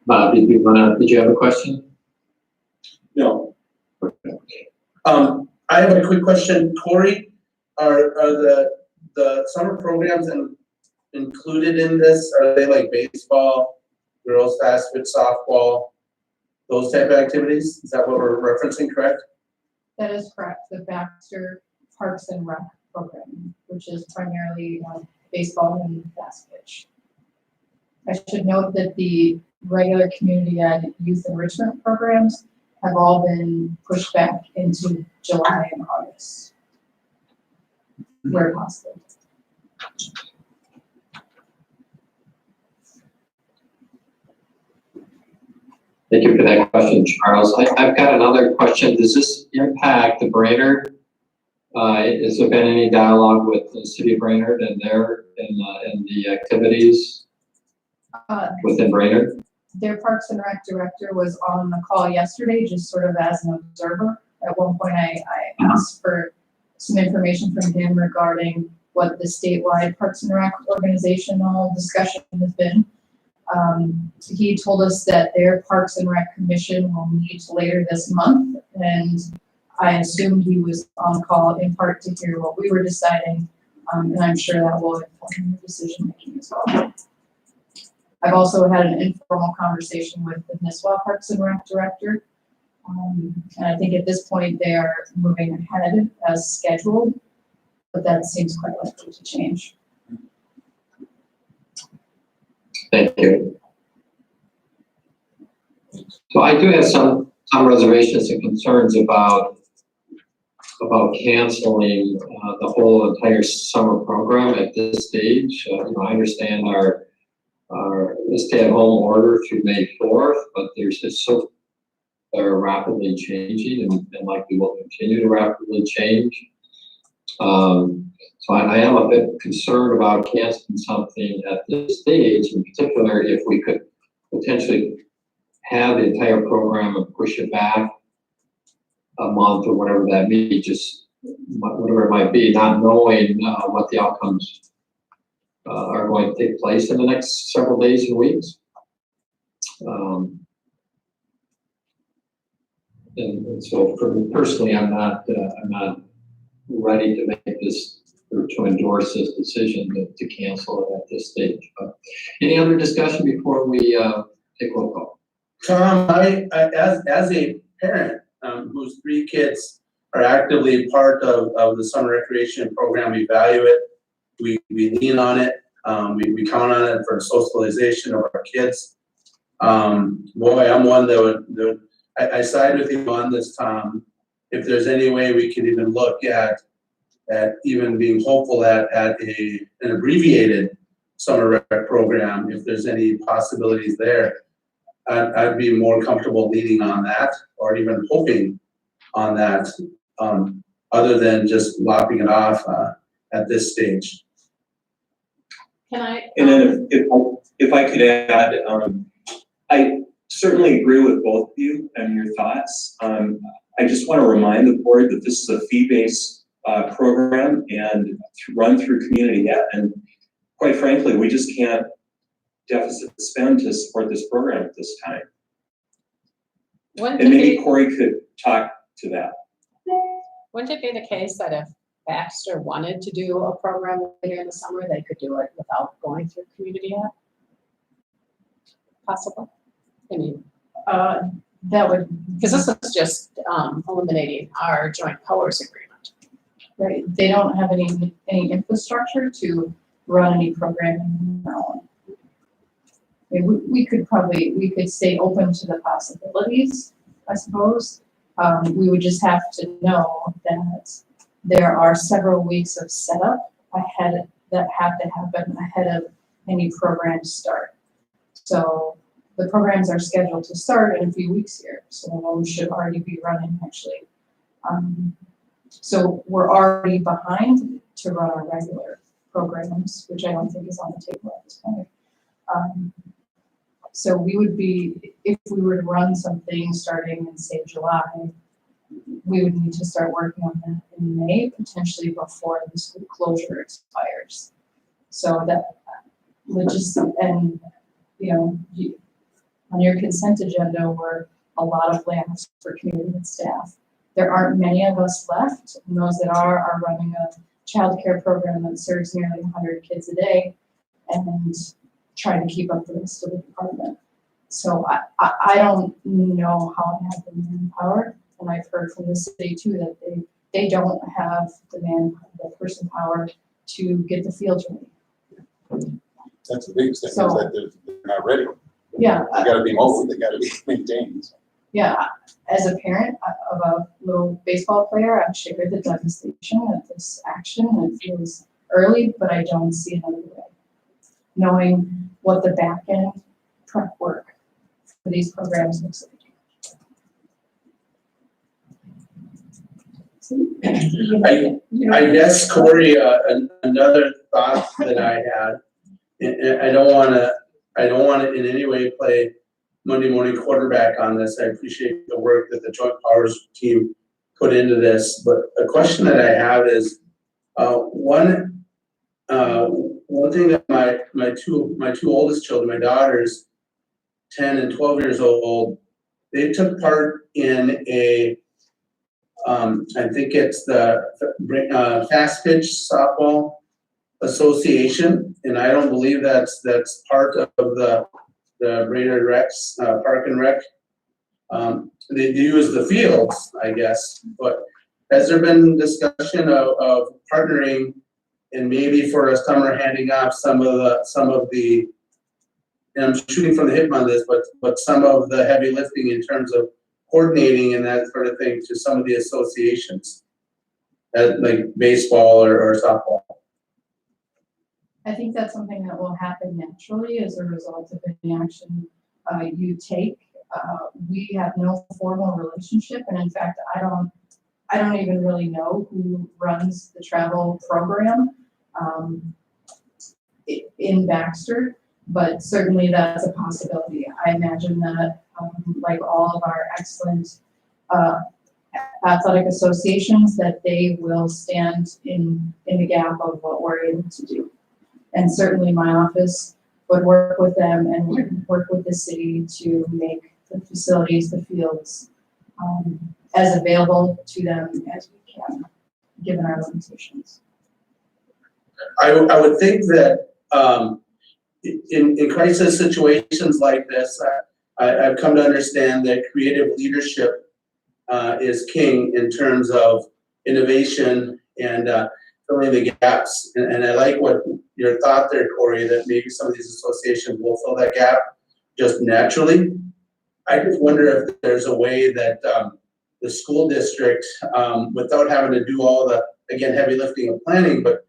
Bob, did you have a question? No. I have a quick question. Corey, are the summer programs included in this? Are they like baseball, girls basketball, softball, those type of activities? Is that what we're referencing, correct? That is correct. The Baxter Parks and Rec program, which is primarily baseball and fast pitch. I should note that the regular community ed youth enrichment programs have all been pushed back into July and August, where possible. Thank you for that question, Charles. I've got another question. Does this impact the Brainerd? Has there been any dialogue with the city of Brainerd and the activities within Brainerd? Their Parks and Rec director was on the call yesterday, just sort of as an observer. At one point, I asked for some information from him regarding what the statewide Parks and Rec organizational discussion has been. He told us that their Parks and Rec commission will meet later this month, and I assumed he was on call in part to hear what we were deciding, and I'm sure that will inform the decision making as well. I've also had an informal conversation with the Nisswa Parks and Rec director, and I think at this point they are moving ahead as scheduled, but that seems quite likely to change. Thank you. So I do have some reservations and concerns about canceling the whole entire summer program at this stage. I understand our stay-at-home order through May 4th, but there's just so they're rapidly changing and likely will continue to rapidly change. So I am a bit concerned about canceling something at this stage, in particular if we could potentially have the entire program and push it back a month or whatever that may be, just whatever it might be, not knowing what the outcomes are going to take place in the next several days and weeks. And so for me personally, I'm not ready to make this, or to endorse this decision to cancel it at this stage. But any other discussion before we take roll call? Tom, as a parent, whose 3 kids are actively part of the summer recreation program, we value it, we lean on it, we count on it for socialization of our kids. Boy, I'm one that would I side with you on this, Tom. If there's any way we could even look at even being hopeful at an abbreviated summer rec program, if there's any possibilities there, I'd be more comfortable leaning on that, or even hoping on that, other than just lopping it off at this stage. Can I? And then if I could add, I certainly agree with both of you and your thoughts. I just want to remind the board that this is a fee-based program and run through community ed. And quite frankly, we just can't deficit spend to support this program at this time. And maybe Corey could talk to that. Wouldn't it be the case that if Baxter wanted to do a program later in the summer, they could do it without going through community ed? Possible? I mean, That would, because this is just eliminating our joint powers agreement. right, they don't have any infrastructure to run any programming on their own. I mean, we could stay open to the possibilities, I suppose. We would just have to know that there are several weeks of setup ahead that have to happen ahead of any program start. So the programs are scheduled to start in a few weeks here, so one should already be running actually. So we're already behind to run our regular programs, which I don't think is on the table at this point. So we would be, if we were to run something starting in say July, we would need to start working on that in May, potentially before the school closure expires. So that and on your consent agenda were a lot of layoffs for community and staff. There aren't many of us left, and those that are running a childcare program that serves nearly 100 kids a day and trying to keep up the rest of the department. So I don't know how to have the manpower, and I've heard from the city too that they don't have the person power to get the fields ready. That's the biggest thing, is So- that they're not ready. Yeah, They gotta be mowed, they gotta be maintained. yeah. As a parent of a little baseball player, I'm shared the devastation of this action. It feels early, but I don't see another way. Knowing what the back end prep work for these programs looks like. I guess, Corey, another thought that I had, and I don't wanna in any way play Monday morning quarterback on this. I appreciate the work that the Joint Powers team put into this, but a question that I have is, one thing that my two oldest children, my daughters, 10 and 12 years old, they took part in a I think it's the Fast Pitch Softball Association, and I don't believe that's part of the Brainerd Recs, Park and Rec. They use the fields, I guess, but has there been discussion of partnering and maybe for a summer handing off some of the, and I'm shooting from the hip on this, but some of the heavy lifting in terms of coordinating and that sort of thing to some of the associations, like baseball or softball? I think that's something that will happen naturally as a result of any action you take. We have no formal relationship, and in fact, I don't even really know who runs the travel program in Baxter, but certainly that's a possibility. I imagine that, like all of our excellent athletic associations, that they will stand in the gap of what we're able to do. And certainly my office would work with them and would work with the city to make the facilities, the fields, as available to them as we can, given our limitations. I would think that, in crisis situations like this, I've come to understand that creative leadership is king in terms of innovation and filling the gaps. And I like what your thought there, Corey, that maybe some of these associations will fill that gap just naturally. I just wonder if there's a way that the school district, without having to do all the, again, heavy lifting of planning, but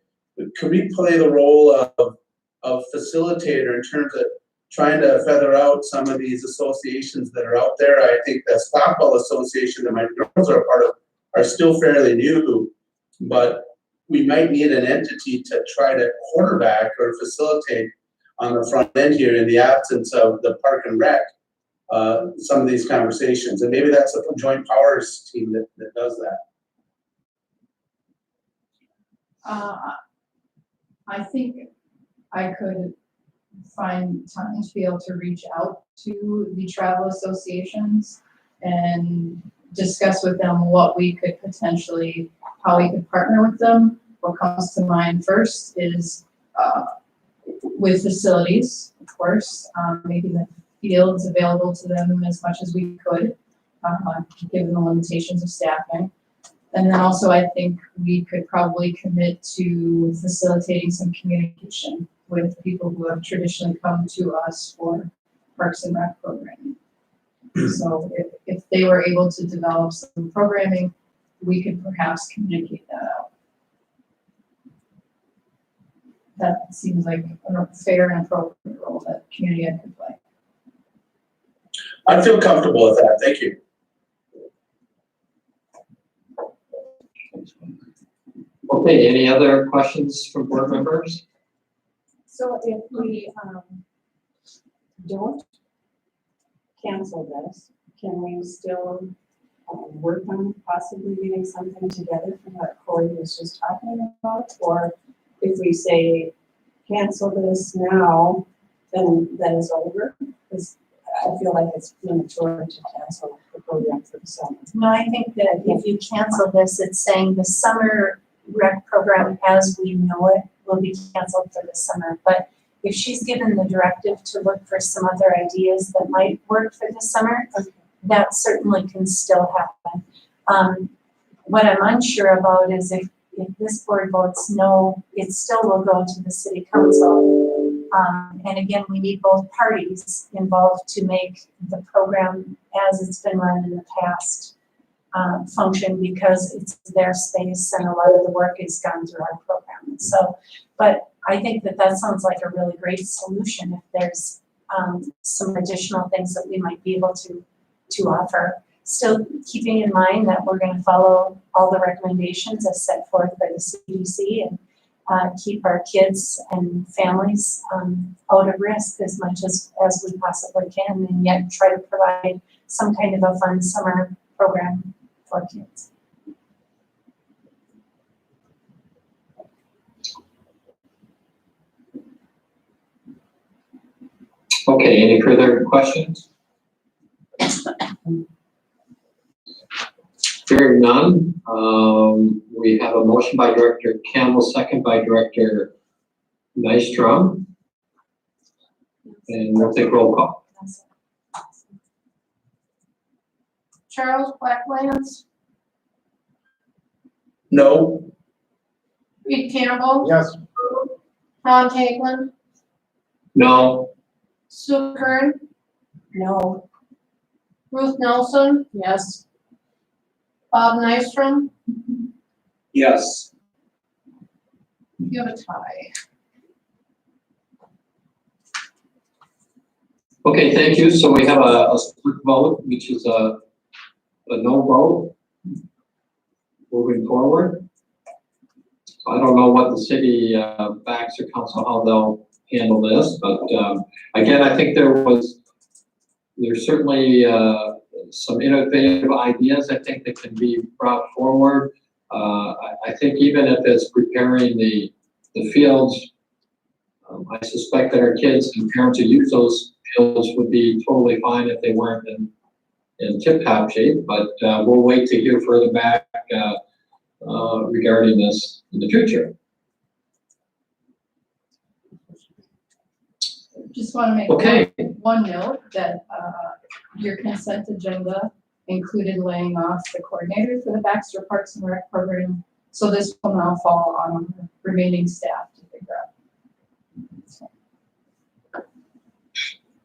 could we play the role of facilitator in terms of trying to feather out some of these associations that are out there? I think the Stockball Association that my girls are a part of are still fairly new, but we might need an entity to try to quarterback or facilitate on the front end here in the absence of the Park and Rec, some of these conversations. And maybe that's a joint powers team that does that. I think I could find time to be able to reach out to the travel associations and discuss with them what we could potentially, how we could partner with them. What comes to mind first is with facilities, of course, making the fields available to them as much as we could, given the limitations of staffing. And then also I think we could probably commit to facilitating some communication with people who have traditionally come to us for Parks and Rec programming. So if they were able to develop some programming, we could perhaps communicate that out. That seems like a fair and appropriate role that community ed could play. I feel comfortable with that. Thank you. Okay, any other questions from board members? So if we don't cancel this, can we still work on possibly getting something together from what Corey was just talking about? Or if we say cancel this now, then it's over? Because I feel like it's premature to cancel the program for the summer. No, I think that if you cancel this, it's saying the summer rec program as we know it will be canceled for the summer. But if she's given the directive to look for some other ideas that might work for the summer, that certainly can still happen. What I'm unsure about is if this board votes no, it still will go to the city council. And again, we need both parties involved to make the program as it's been run in the past function, because it's their space and a lot of the work is done through our program. So, but I think that sounds like a really great solution if there's some additional things that we might be able to offer. Still keeping in mind that we're going to follow all the recommendations as set forth by the CDC and keep our kids and families out of risk as much as we possibly can, and yet try to provide some kind of a fun summer program for kids. Okay, any further questions? Hearing none, we have a motion by Director Campbell, second by Director Nystrom. And we'll take roll call. Charles Blacklands, No. Reed Campbell, Yes. Tom Hagelin, No. Sue Kern, No. Ruth Nelson, Yes. Bob Nystrom. Yes. You have a tie. Okay, thank you. So we have a split vote, which is a no vote moving forward. I don't know what the city Baxter Council, how they'll handle this, but again, I think there's certainly some innovative ideas I think that can be brought forward. I think even if it's preparing the fields I suspect that our kids and parents who use those fields would be totally fine if they weren't in tip-top shape, but we'll wait to hear further back regarding this in the future. Just want to make Okay. one note that your consent agenda included laying off the coordinator for the Baxter Parks and Rec program. So this will now fall on the remaining staff to figure out.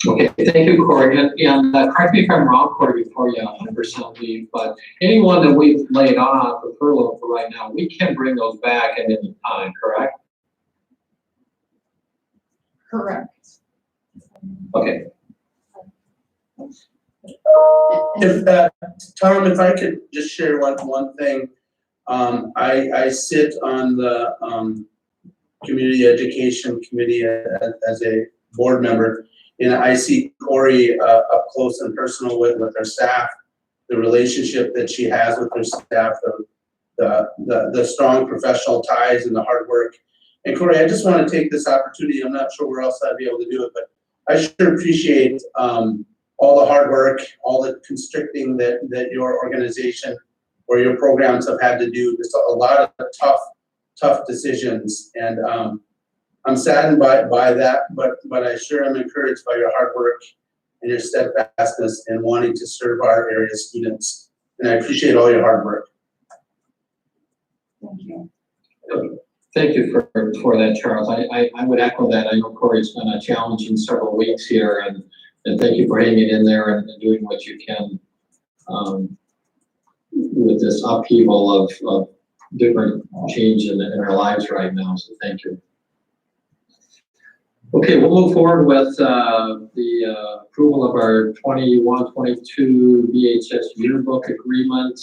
Okay, thank you, Corey. And correct me if I'm wrong, Corey, before you 100% leave, but anyone that we've laid off or furloughed for right now, we can bring those back at any time, correct? Correct. Okay. If, Tom, if I could just share one thing. I sit on the, Community Education Committee as a board member. And I see Corey, up close and personal with her staff, the relationship that she has with her staff, the strong professional ties and the hard work. And Corey, I just want to take this opportunity, I'm not sure where else I'd be able to do it, but I sure appreciate all the hard work, all the constricting that your organization or your programs have had to do. There's a lot of tough decisions, and I'm saddened by that, but I sure am encouraged by your hard work and your steadfastness in wanting to serve our area students. And I appreciate all your hard work. Thank you. Thank you for that, Charles. I would echo that. I know Corey's been a challenging several weeks here, and thank you for hanging in there and doing what you can with this upheaval of different change in our lives right now. So thank you. Okay, we'll move forward with the approval of our 21-22 VHS yearbook agreement.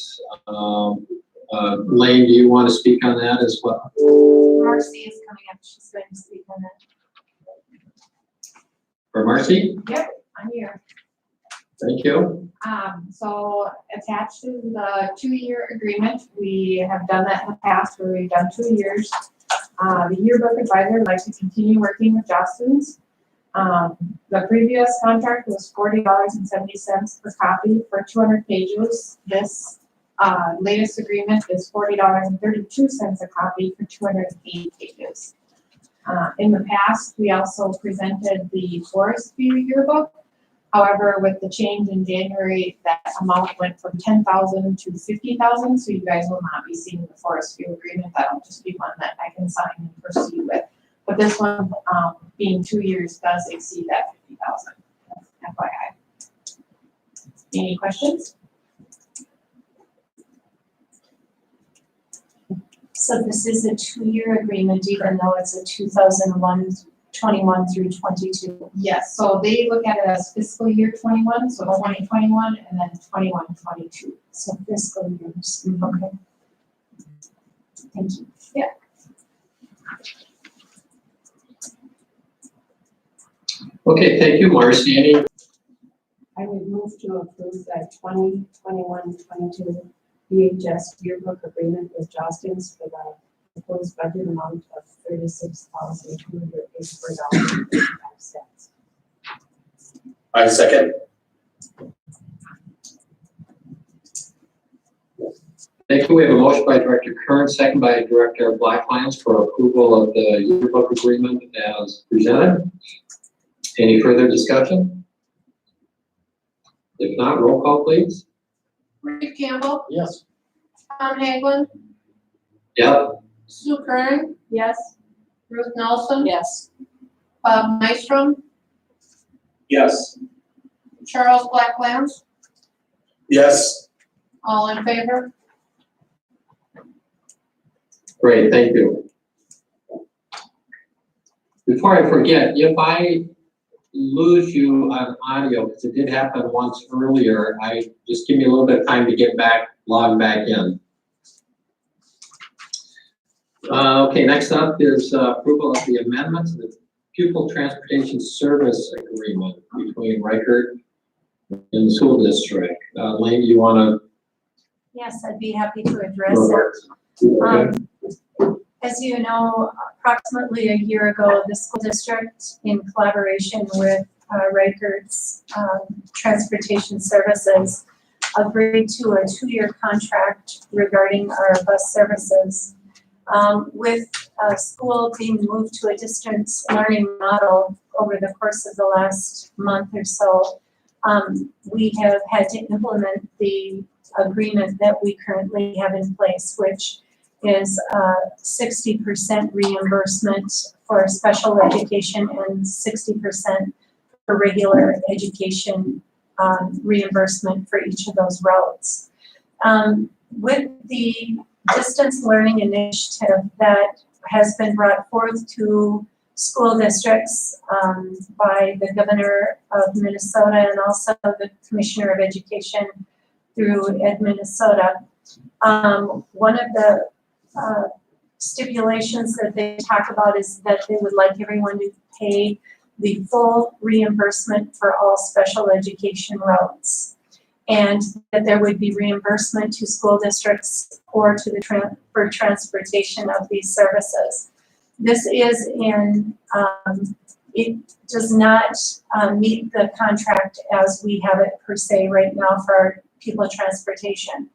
Lane, do you want to speak on that as well? Marcy is coming up, she's going to speak on that. For Marcy? Yep, I'm here. Thank you. So attached to the 2-year agreement, we have done that in the past where we've done 2 years. The yearbook advisor would like to continue working with Justin's. The previous contract was $40.70 per copy for 200 pages. This latest agreement is $40.32 a copy for 280 pages. In the past, we also presented the Forest View yearbook. However, with the change in January, that amount went from $10,000 to $50,000, so you guys will not be seeing the Forest View agreement. That'll just be one that I can sign and proceed with. But this one, being 2 years, does exceed that $50,000, FYI. Any questions? So this is a 2-year agreement, even though it's a 2021 through 22. Yes, so they look at it as fiscal year 21, so 2021, and then 21-22. So fiscal years, okay. Thank you. Yeah. Okay, thank you, Marcy. Any? I would move to approve that 2021-22 VHS yearbook agreement with Jostens for the proposed budget amount of $36,284.55. I second. Thank you. We have a motion by Director Kern, second by Director Blacklands for approval of the yearbook agreement as presented. Any further discussion? If not, roll call, please. Rick Campbell, Yes. Tom Haglund, Yep. Sue Kern, Yes. Ruth Nelson, Yes. Bob Nystrom, Yes. Charles Blacklands, Yes. all in favor? Great, thank you. Before I forget, if I lose you on audio, because it did happen once earlier, just give me a little bit of time to get back, log back in. Okay, next up is approval of the amendment to the pupil transportation service agreement between Reichert and the school district. Lane, you want to? Yes, I'd be happy to address Go it. first. Okay. As you know, approximately a year ago, the school district, in collaboration with Reichert's Transportation Services, agreed to a 2-year contract regarding our bus services. With school being moved to a distance learning model over the course of the last month or so, we have had to implement the agreement that we currently have in place, which is 60% reimbursement for special education and 60% for regular education reimbursement for each of those routes. With the distance learning initiative that has been brought forth to school districts by the governor of Minnesota and also the commissioner of education through Ed Minnesota, one of the stipulations that they talk about is that they would like everyone to pay the full reimbursement for all special education routes, and that there would be reimbursement to school districts or to the for transportation of these services. This is in, it does not meet the contract as we have it per se right now for our pupil transportation.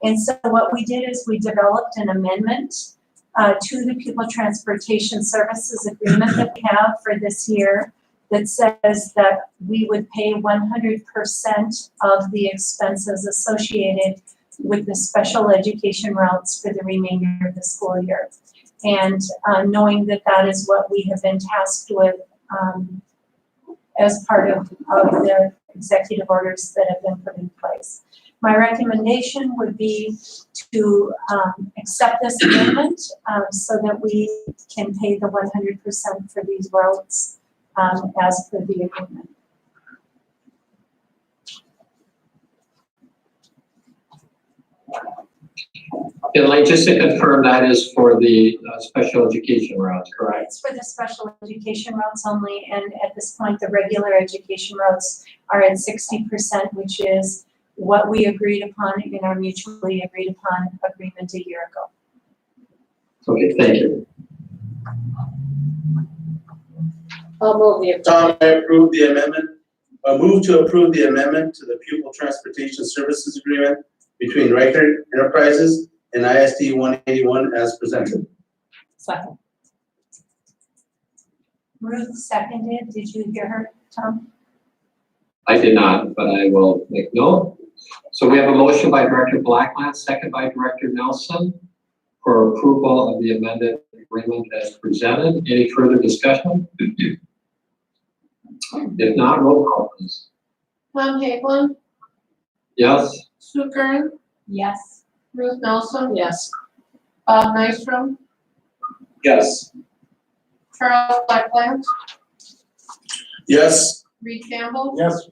And so what we did is we developed an amendment to the pupil transportation services agreement that we have for this year that says that we would pay 100% of the expenses associated with the special education routes for the remainder of the school year. And knowing that that is what we have been tasked with as part of the executive orders that have been put in place. My recommendation would be to accept this amendment so that we can pay the 100% for these routes as per the agreement. And like, just to confirm, that is for the special education routes, correct? It's for the special education routes only, and at this point, the regular education routes are at 60%, which is what we agreed upon in our mutually agreed upon agreement a year ago. Okay, thank you. I'll move the. Tom, I approve the amendment. Move to approve the amendment to the pupil transportation services agreement between Reichert Enterprises and ISD 181 as presented. Second. Ruth seconded. Did you hear her, Tom? I did not, but I will make note. So we have a motion by Director Blackman, second by Director Nelson for approval of the amended agreement as presented. Any further discussion? If not, roll call please. Tom Hagelin, Yes? Sue Curran, Yes. Ruth Nelson, Yes. Bob Nystrom, Yes. Charles Blackland, Yes. Reed Campbell, Yes.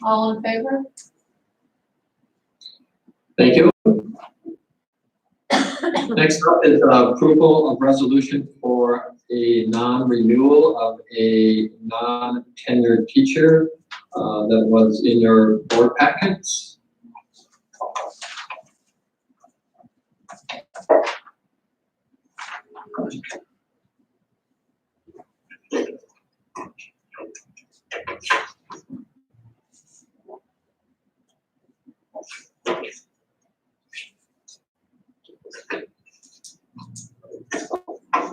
all in favor? Thank you. Next up is approval of resolution for a non-renewal of a non-tenured teacher that was in your board packets.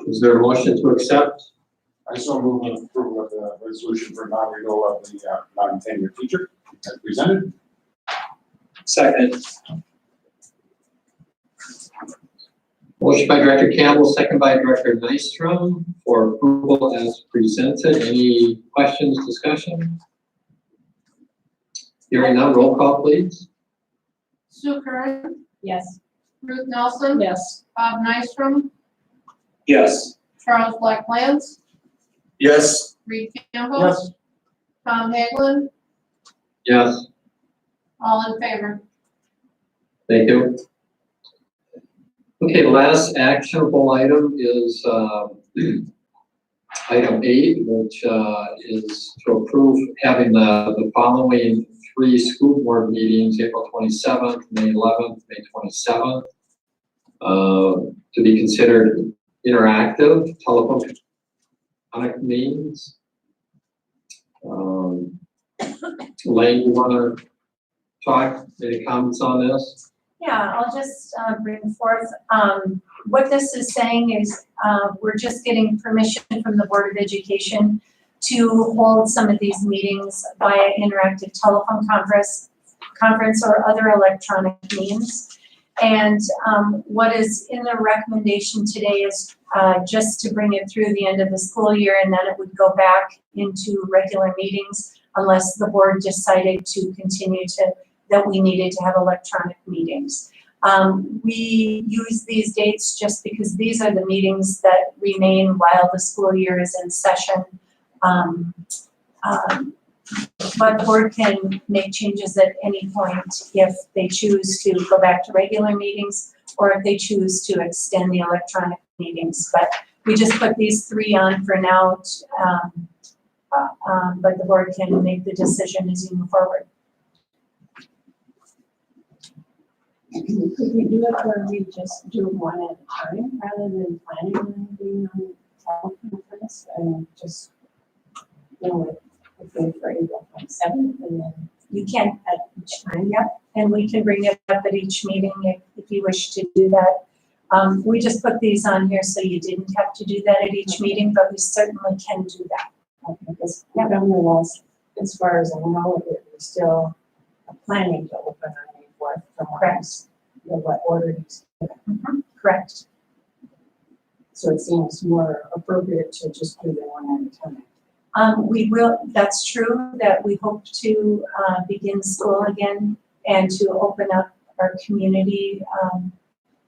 Is there a motion to accept? I so move on approval of the resolution for non-renewal of the non-tenured teacher as presented. Second. Motion by Director Campbell, second by Director Nystrom for approval as presented. Any questions, discussion? Hearing none, roll call please. Sue Curran, Yes. Ruth Nelson, Yes. Bob Nystrom, Yes. Charles Blackland, Yes. Reed Campbell, Yes. Tom Hagelin, Yes, all in favor? thank you. Okay, last actionable item is item 8, which is to approve having the following 3 school board meetings, April 27th, May 11th, May 27th, to be considered interactive telephone meetings. Lane, you wanna talk, any comments on this? Yeah, I'll just bring forth, what this is saying is, we're just getting permission from the Board of Education to hold some of these meetings via interactive telephone conference or other electronic means. And what is in the recommendation today is just to bring it through the end of the school year, and then it would go back into regular meetings unless the board decided to continue that we needed to have electronic meetings. We use these dates just because these are the meetings that remain while the school year is in session. But the board can make changes at any point if they choose to go back to regular meetings or if they choose to extend the electronic meetings. But we just put these 3 on for now, but the board can make the decision as you move forward. Could we do it where we just do one at a time rather than planning on being on teleconference and just, if for April 27th and then You can at each time, yep, and we can bring it up at each meeting if you wish to do that. We just put these on here so you didn't have to do that at each meeting, but we certainly can do that. okay, because governor was, as far as I know, it was still planning to open on May 4th from what order he's given. Correct. So it seems more appropriate to just do the one at a time. We will, that's true, that we hope to begin school again and to open up our community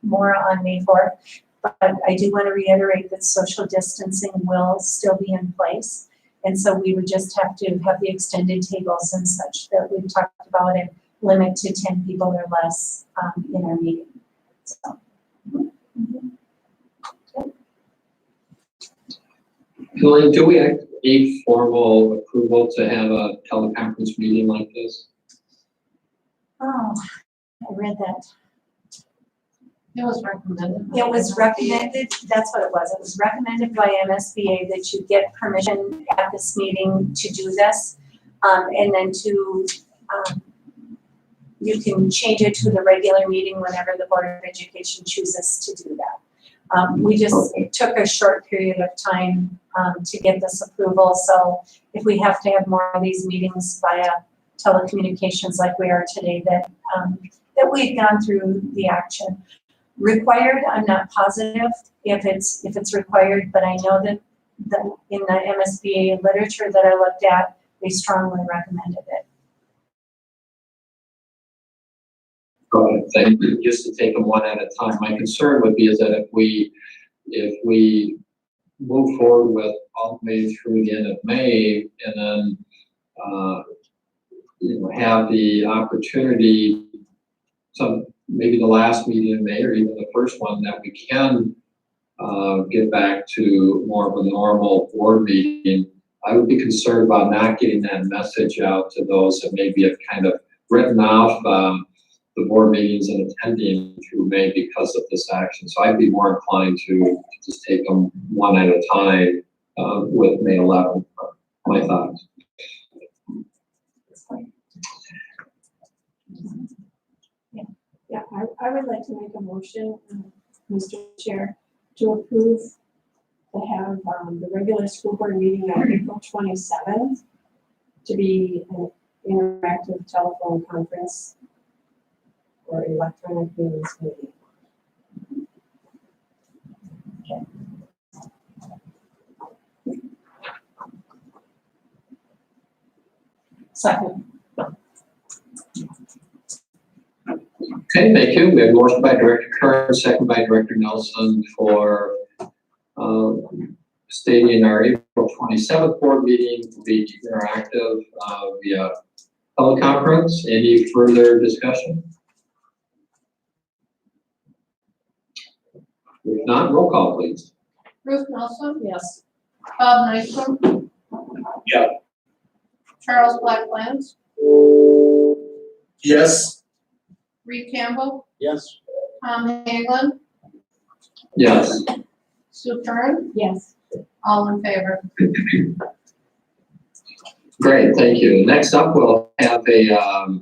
more on May 4th. But I do want to reiterate that social distancing will still be in place. And so we would just have to have the extended tables and such that we've talked about and limit to 10 people or less in our meeting. So. Colleen, do we need formal approval to have a teleconference meeting like this? Oh, I read that. It was recommended. It was recommended, that's what it was. It was recommended by MSBA that you get permission at this meeting to do this. And then you can change it to the regular meeting whenever the Board of Education chooses to do that. We just took a short period of time to get this approval. So if we have to have more of these meetings via telecommunications like we are today, that we've gone through the action. Required, I'm not positive if it's required, but I know that in the MSBA literature that I looked at, they strongly recommended it. Okay, thank you. Just to take them one at a time. My concern would be is that if we move forward with all the way through the end of May and then have the opportunity, maybe the last meeting in May or even the first one, that we can get back to more of a normal board meeting. I would be concerned about not getting that message out to those that maybe have kind of written off the board meetings and attending through May because of this action. So I'd be more inclined to just take them one at a time with May 11th. My thoughts. Yeah, I would like to make a motion, Mr. Chair, to approve to have the regular school board meeting on April 27th to be an interactive telephone conference or electronic meetings meeting. Second. Okay, thank you. We have a motion by Director Kern, second by Director Nelson for stating our April 27th board meeting will be interactive via teleconference. Any further discussion? If not, roll call, please. Ruth Nelson? Yes. Bob Nystrom? Yeah. Charles Black Lance? Yes. Reed Campbell? Yes. Tom Haglund? Yes. Sue Curran, Yes. all in favor? Great, thank you. Next up, we'll have a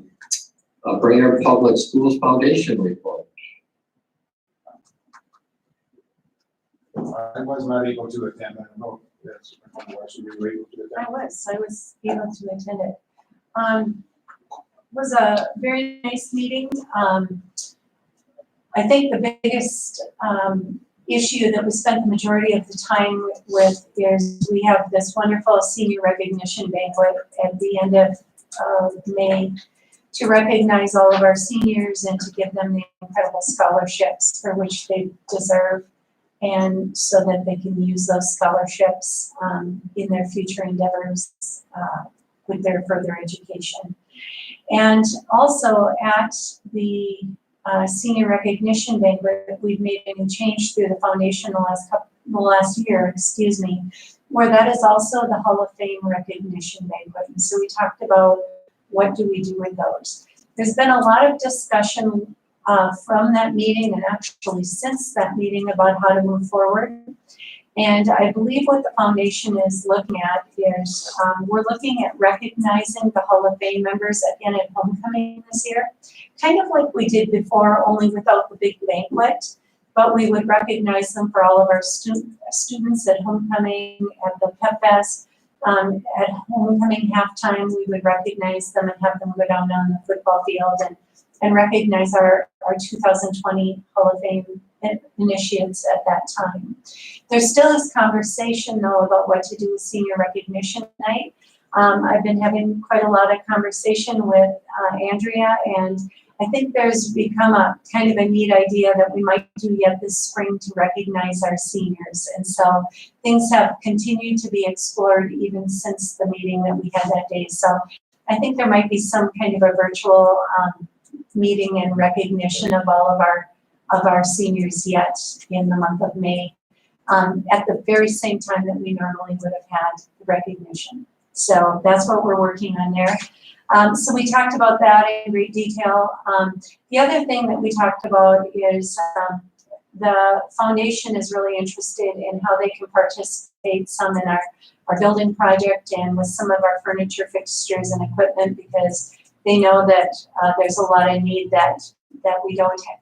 Brainerd Public Schools Foundation report. I was not able to attend, I don't know, yes, should we wait to attend? I was able to attend it. Was a very nice meeting. I think the biggest, issue that we spent the majority of the time with is we have this wonderful senior recognition banquet at the end of May to recognize all of our seniors and to give them the incredible scholarships for which they deserve, and so that they can use those scholarships in their future endeavors with their further education. And also at the senior recognition banquet, we've made a new change through the foundation the last year, where that is also the Hall of Fame recognition banquet. And so we talked about what do we do with those. There's been a lot of discussion from that meeting and actually since that meeting about how to move forward. And I believe what the foundation is looking at is we're looking at recognizing the Hall of Fame members again at homecoming this year, kind of like we did before, only without the big banquet. But we would recognize them for all of our students at homecoming, at the Pep Fest, at homecoming halftime. We would recognize them and have them go down on the football field and recognize our 2020 Hall of Fame initiates at that time. There still is conversation though about what to do with senior recognition night. I've been having quite a lot of conversation with Andrea, and I think there's become a kind of a neat idea that we might do yet this spring to recognize our seniors. And so things have continued to be explored even since the meeting that we had that day. So I think there might be some kind of a virtual meeting and recognition of all of our seniors yet in the month of May, at the very same time that we normally would have had the recognition. So that's what we're working on there. So we talked about that in great detail. The other thing that we talked about is the foundation is really interested in how they can participate some in our building project and with some of our furniture, fixtures, and equipment, because they know that there's a lot of need that we don't have,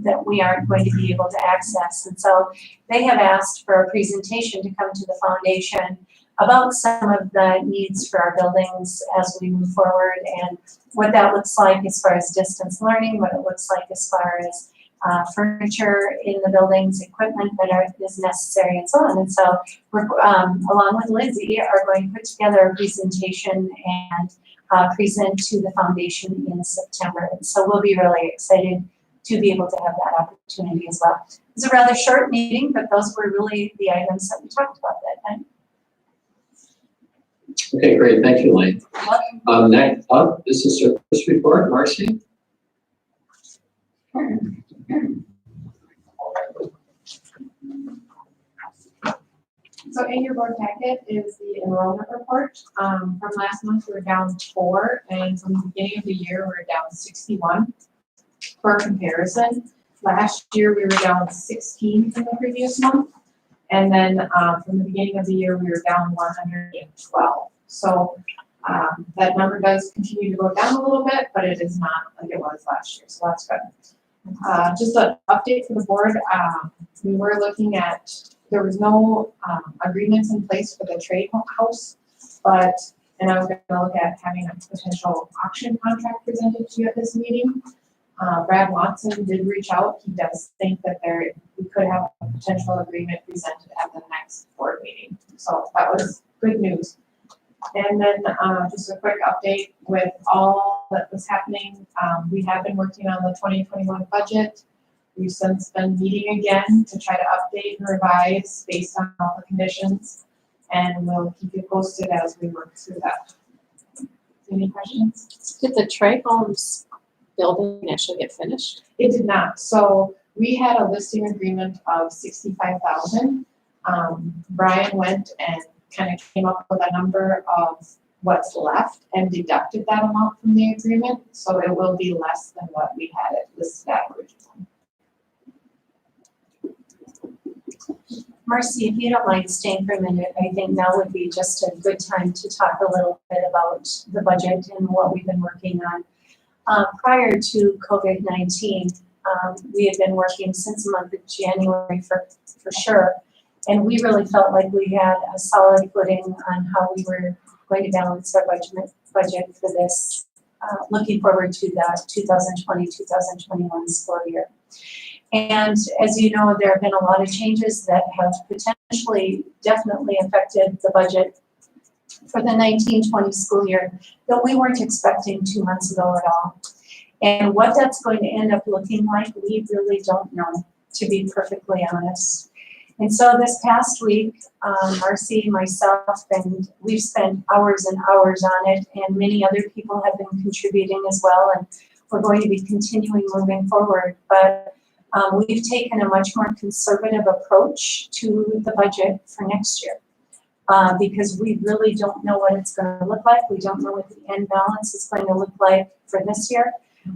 that we aren't going to be able to access. And so they have asked for a presentation to come to the foundation about some of the needs for our buildings as we move forward and what that looks like as far as distance learning, what it looks like as far as furniture in the buildings, equipment that is necessary, and so on. And so we're, along with Lindsay, are going to put together a presentation and present to the foundation in September. And so we'll be really excited to be able to have that opportunity as well. It was a rather short meeting, but those were really the items that we talked about that time. Okay, great, thank you, Lane. Next up, this is service report, Marcy. So in your board packet is the enrollment report. From last month, we were down 4, and from the beginning of the year, we were down 61. For comparison, last year, we were down 16 from the previous month. And then from the beginning of the year, we were down 112. So that number does continue to go down a little bit, but it is not like it was last year, so that's good. Just an update for the board, we were looking at, there was no agreements in place for the trade house, but, and I was gonna look at having a potential auction contract presented to you at this meeting. Brad Watson did reach out. He does think that we could have a potential agreement presented at the next board meeting. So that was good news. And then just a quick update with all that was happening. We have been working on the 2021 budget. We've since been meeting again to try to update and revise based on all the conditions. And we'll keep you posted as we work through that. Any questions? Did the Trey Homes building actually get finished? It did not. So we had a listing agreement of $65,000. Brian went and kind of came up with a number of what's left and deducted that amount from the agreement. So it will be less than what we had it listed at originally. Marcy, if you don't mind staying for a minute, I think now would be just a good time to talk a little bit about the budget and what we've been working on. Prior to COVID-19, we had been working since the month of January for sure. And we really felt like we had a solid footing on how we were going to balance our budget for this, looking forward to that 2020-2021 school year. And as you know, there have been a lot of changes that have potentially definitely affected the budget for the 19-20 school year that we weren't expecting 2 months ago at all. And what that's going to end up looking like, we really don't know, to be perfectly honest. And so this past week, Marcy, myself, and we've spent hours and hours on it, and many other people have been contributing as well, and we're going to be continuing moving forward. But we've taken a much more conservative approach to the budget for next year because we really don't know what it's going to look like. We don't know what the end balance is going to look like for this year.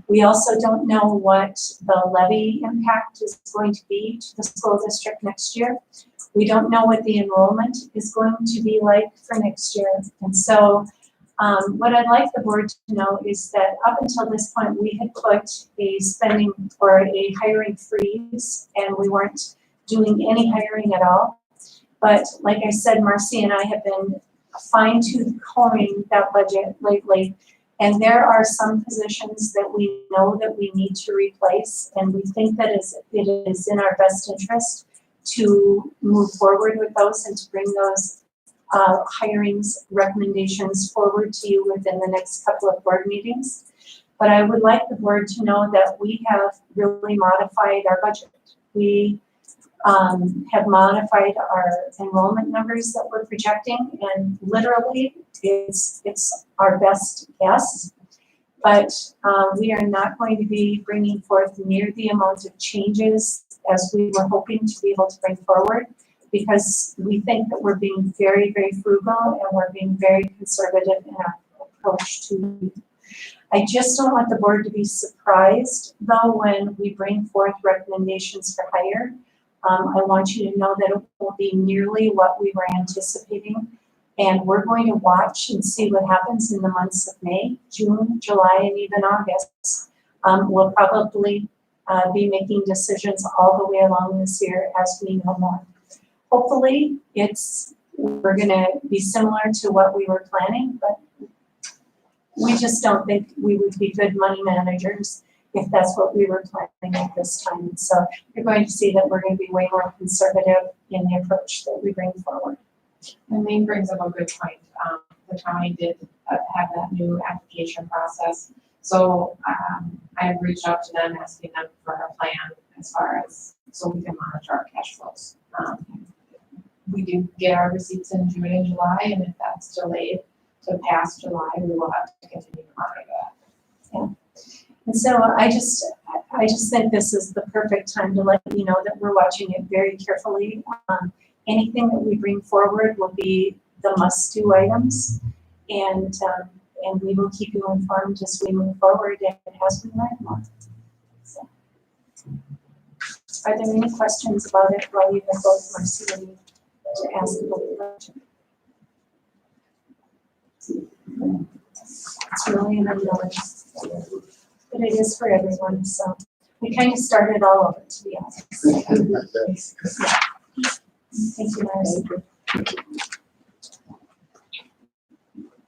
We also don't know what the levy impact is going to be to the school district next year. We don't know what the enrollment is going to be like for next year. And so what I'd like the board to know is that up until this point, we had put a spending or a hiring freeze, and we weren't doing any hiring at all. But like I said, Marcy and I have been fine-tooth combing that budget lately. And there are some positions that we know that we need to replace, and we think that it is in our best interest to move forward with those and to bring those hirings recommendations forward to you within the next couple of board meetings. But I would like the board to know that we have really modified our budget. We have modified our enrollment numbers that we're projecting, and literally it's our best guess. But we are not going to be bringing forth near the amount of changes as we were hoping to be able to bring forward, because we think that we're being very, very frugal and we're being very conservative in our approach to. I just don't want the board to be surprised though when we bring forth recommendations for hire. I want you to know that it will be nearly what we were anticipating, and we're going to watch and see what happens in the months of May, June, July, and even August. We'll probably be making decisions all the way along this year as we know more. Hopefully, we're going to be similar to what we were planning, but we just don't think we would be good money managers if that's what we were planning at this time. So you're going to see that we're going to be way more conservative in the approach that we bring forward. And Maine brings up a good point. The county did have that new application process. So I reached out to them asking them for a plan as far as, so we can monitor our cash flows. We do get our receipts in June and July, and if that's delayed to past July, we will have to continue to monitor that. Yeah. And so I just think this is the perfect time to let you know that we're watching it very carefully. Anything that we bring forward will be the must-do items, and we will keep you informed as we move forward and as we learn more. So, are there any questions about it while you have both Marcy and me to ask about the budget? It's really an unknown, but it is for everyone. So we kind of started all over, to be honest. Thank you, Marcy.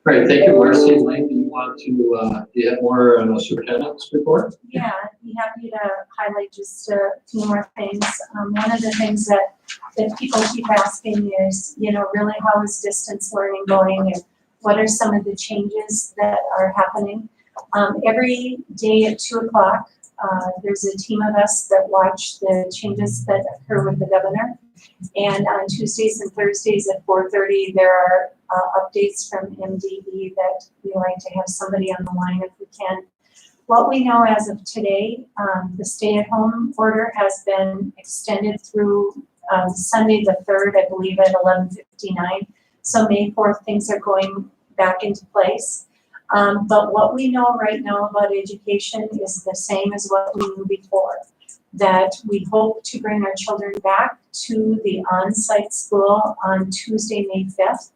Great, thank you, Marcy. Elaine, do you want to, do you have more on the superintendent's report? Yeah, I'd be happy to highlight just a few more things. One of the things that people keep asking is, really how is distance learning going, and what are some of the changes that are happening? Every day at 2 o'clock, there's a team of us that watch the changes that occur with the governor. And on Tuesdays and Thursdays at 4:30, there are updates from MDE that we like to have somebody on the line if we can. What we know as of today, the stay-at-home order has been extended through Sunday the 3rd, I believe, at 11:59. So May 4th, things are going back into place. But what we know right now about education is the same as what we knew before. that we hope to bring our children back to the on-site school on Tuesday, May 5th.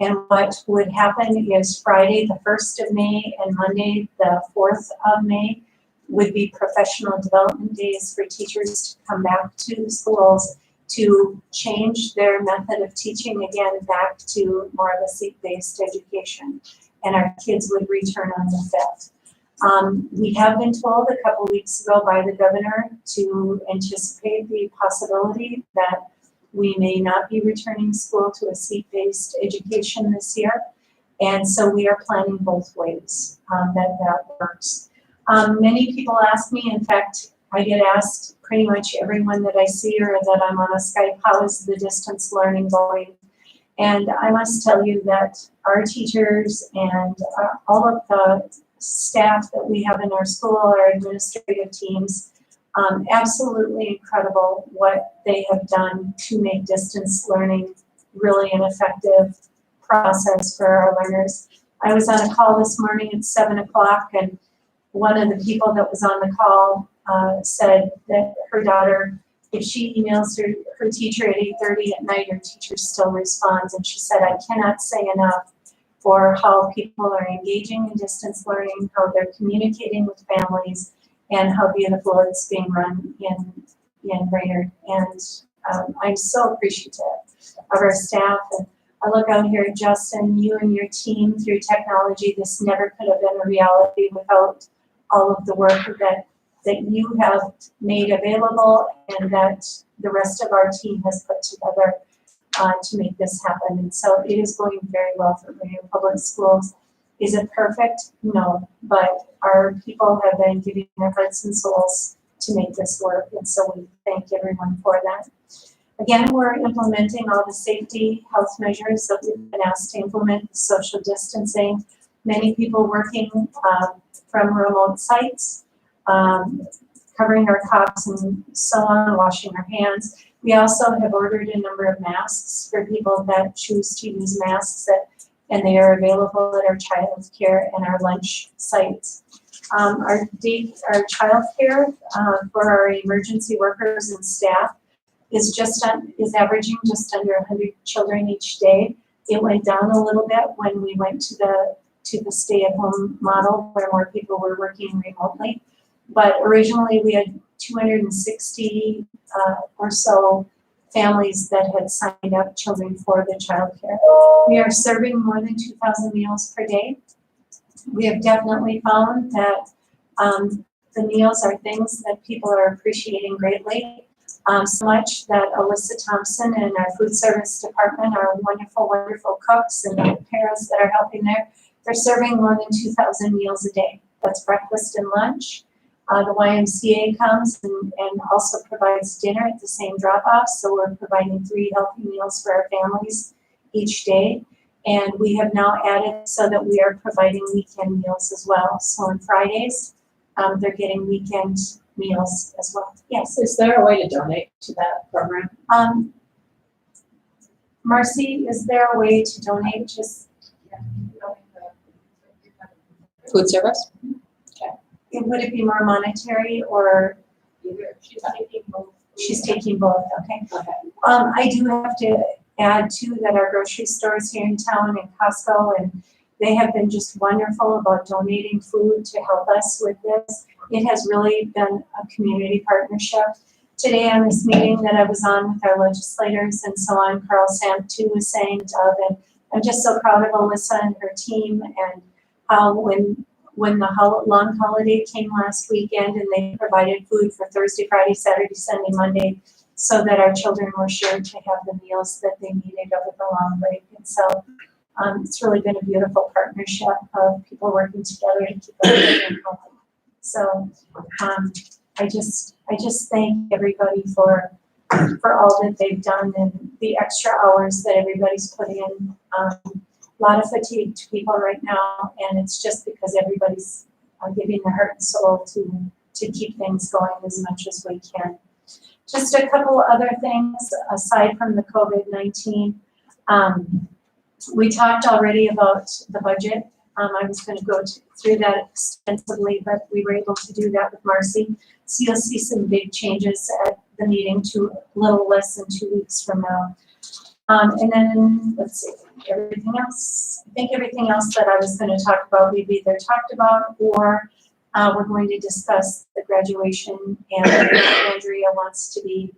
And what would happen is Friday, the 1st of May, and Monday, the 4th of May, would be professional development days for teachers to come back to the schools to change their method of teaching again back to more of a seat-based education. And our kids would return on the 5th. We have been told a couple weeks ago by the governor to anticipate the possibility that we may not be returning school to a seat-based education this year. And so we are planning both ways that works. Many people ask me, in fact, I get asked pretty much everyone that I see or that I'm on a Skype, how is the distance learning going? And I must tell you that our teachers and all of the staff that we have in our school, our administrative teams, absolutely incredible what they have done to make distance learning really an effective process for our learners. I was on a call this morning at 7 o'clock, and one of the people that was on the call said that her daughter, if she emails her teacher at 8:30 at night, her teacher still responds. And she said, I cannot say enough for how people are engaging in distance learning, how they're communicating with families, and how beautiful it's being run in Brainerd. And I'm so appreciative of our staff. And I look out here at Justin, you and your team through technology. This never could have been a reality without all of the work that you have made available and that the rest of our team has put together to make this happen. And so it is going very well for Brainerd Public Schools. Is it perfect? No, but our people have been giving their hearts and souls to make this work, and so we thank everyone for that. Again, we're implementing all the safety health measures that we've been asked to implement, social distancing, many people working from remote sites, covering our coughs and so on, washing our hands. We also have ordered a number of masks for people that choose to use masks, and they are available at our child care and our lunch sites. Our child care for our emergency workers and staff is averaging just under 100 children each day. It went down a little bit when we went to the stay-at-home model where more people were working remotely. But originally we had 260 or so families that had signed up children for the child care. We are serving more than 2,000 meals per day. We have definitely found that the meals are things that people are appreciating greatly. So much that Alyssa Thompson and our food service department, our wonderful, wonderful cooks and the parents that are helping there, they're serving more than 2,000 meals a day. That's breakfast and lunch. The YMCA comes and also provides dinner at the same drop-off, so we're providing 3 healthy meals for our families each day. And we have now added so that we are providing weekend meals as well. So on Fridays, they're getting weekend meals as well. Yes. Is there a way to donate to that program? Marcy, is there a way to donate? Food service? Would it be more monetary or? She's taking both. She's taking both, okay. I do have to add too that our grocery stores here in town and Costco, and they have been just wonderful about donating food to help us with this. It has really been a community partnership. Today on this meeting that I was on with our legislators and so on, Carl Samp too was saying, and I'm just so proud of Alyssa and her team and how when the long holiday came last weekend and they provided food for Thursday, Friday, Saturday, Sunday, Monday, so that our children were sure to have the meals that they needed over the long break. And so it's really been a beautiful partnership of people working together to keep our children healthy. So I just thank everybody for all that they've done and the extra hours that everybody's put in. A lot of fatigue to people right now, and it's just because everybody's giving their heart and soul to keep things going as much as we can. Just a couple other things aside from the COVID-19. We talked already about the budget I was gonna go through that extensively, but we were able to do that with Marcy. So you'll see some big changes at the meeting to a little less than 2 weeks from now. And then, let's see, everything else, I think everything else that I was gonna talk about, we've either talked about or we're going to discuss the graduation, and Andrea wants to be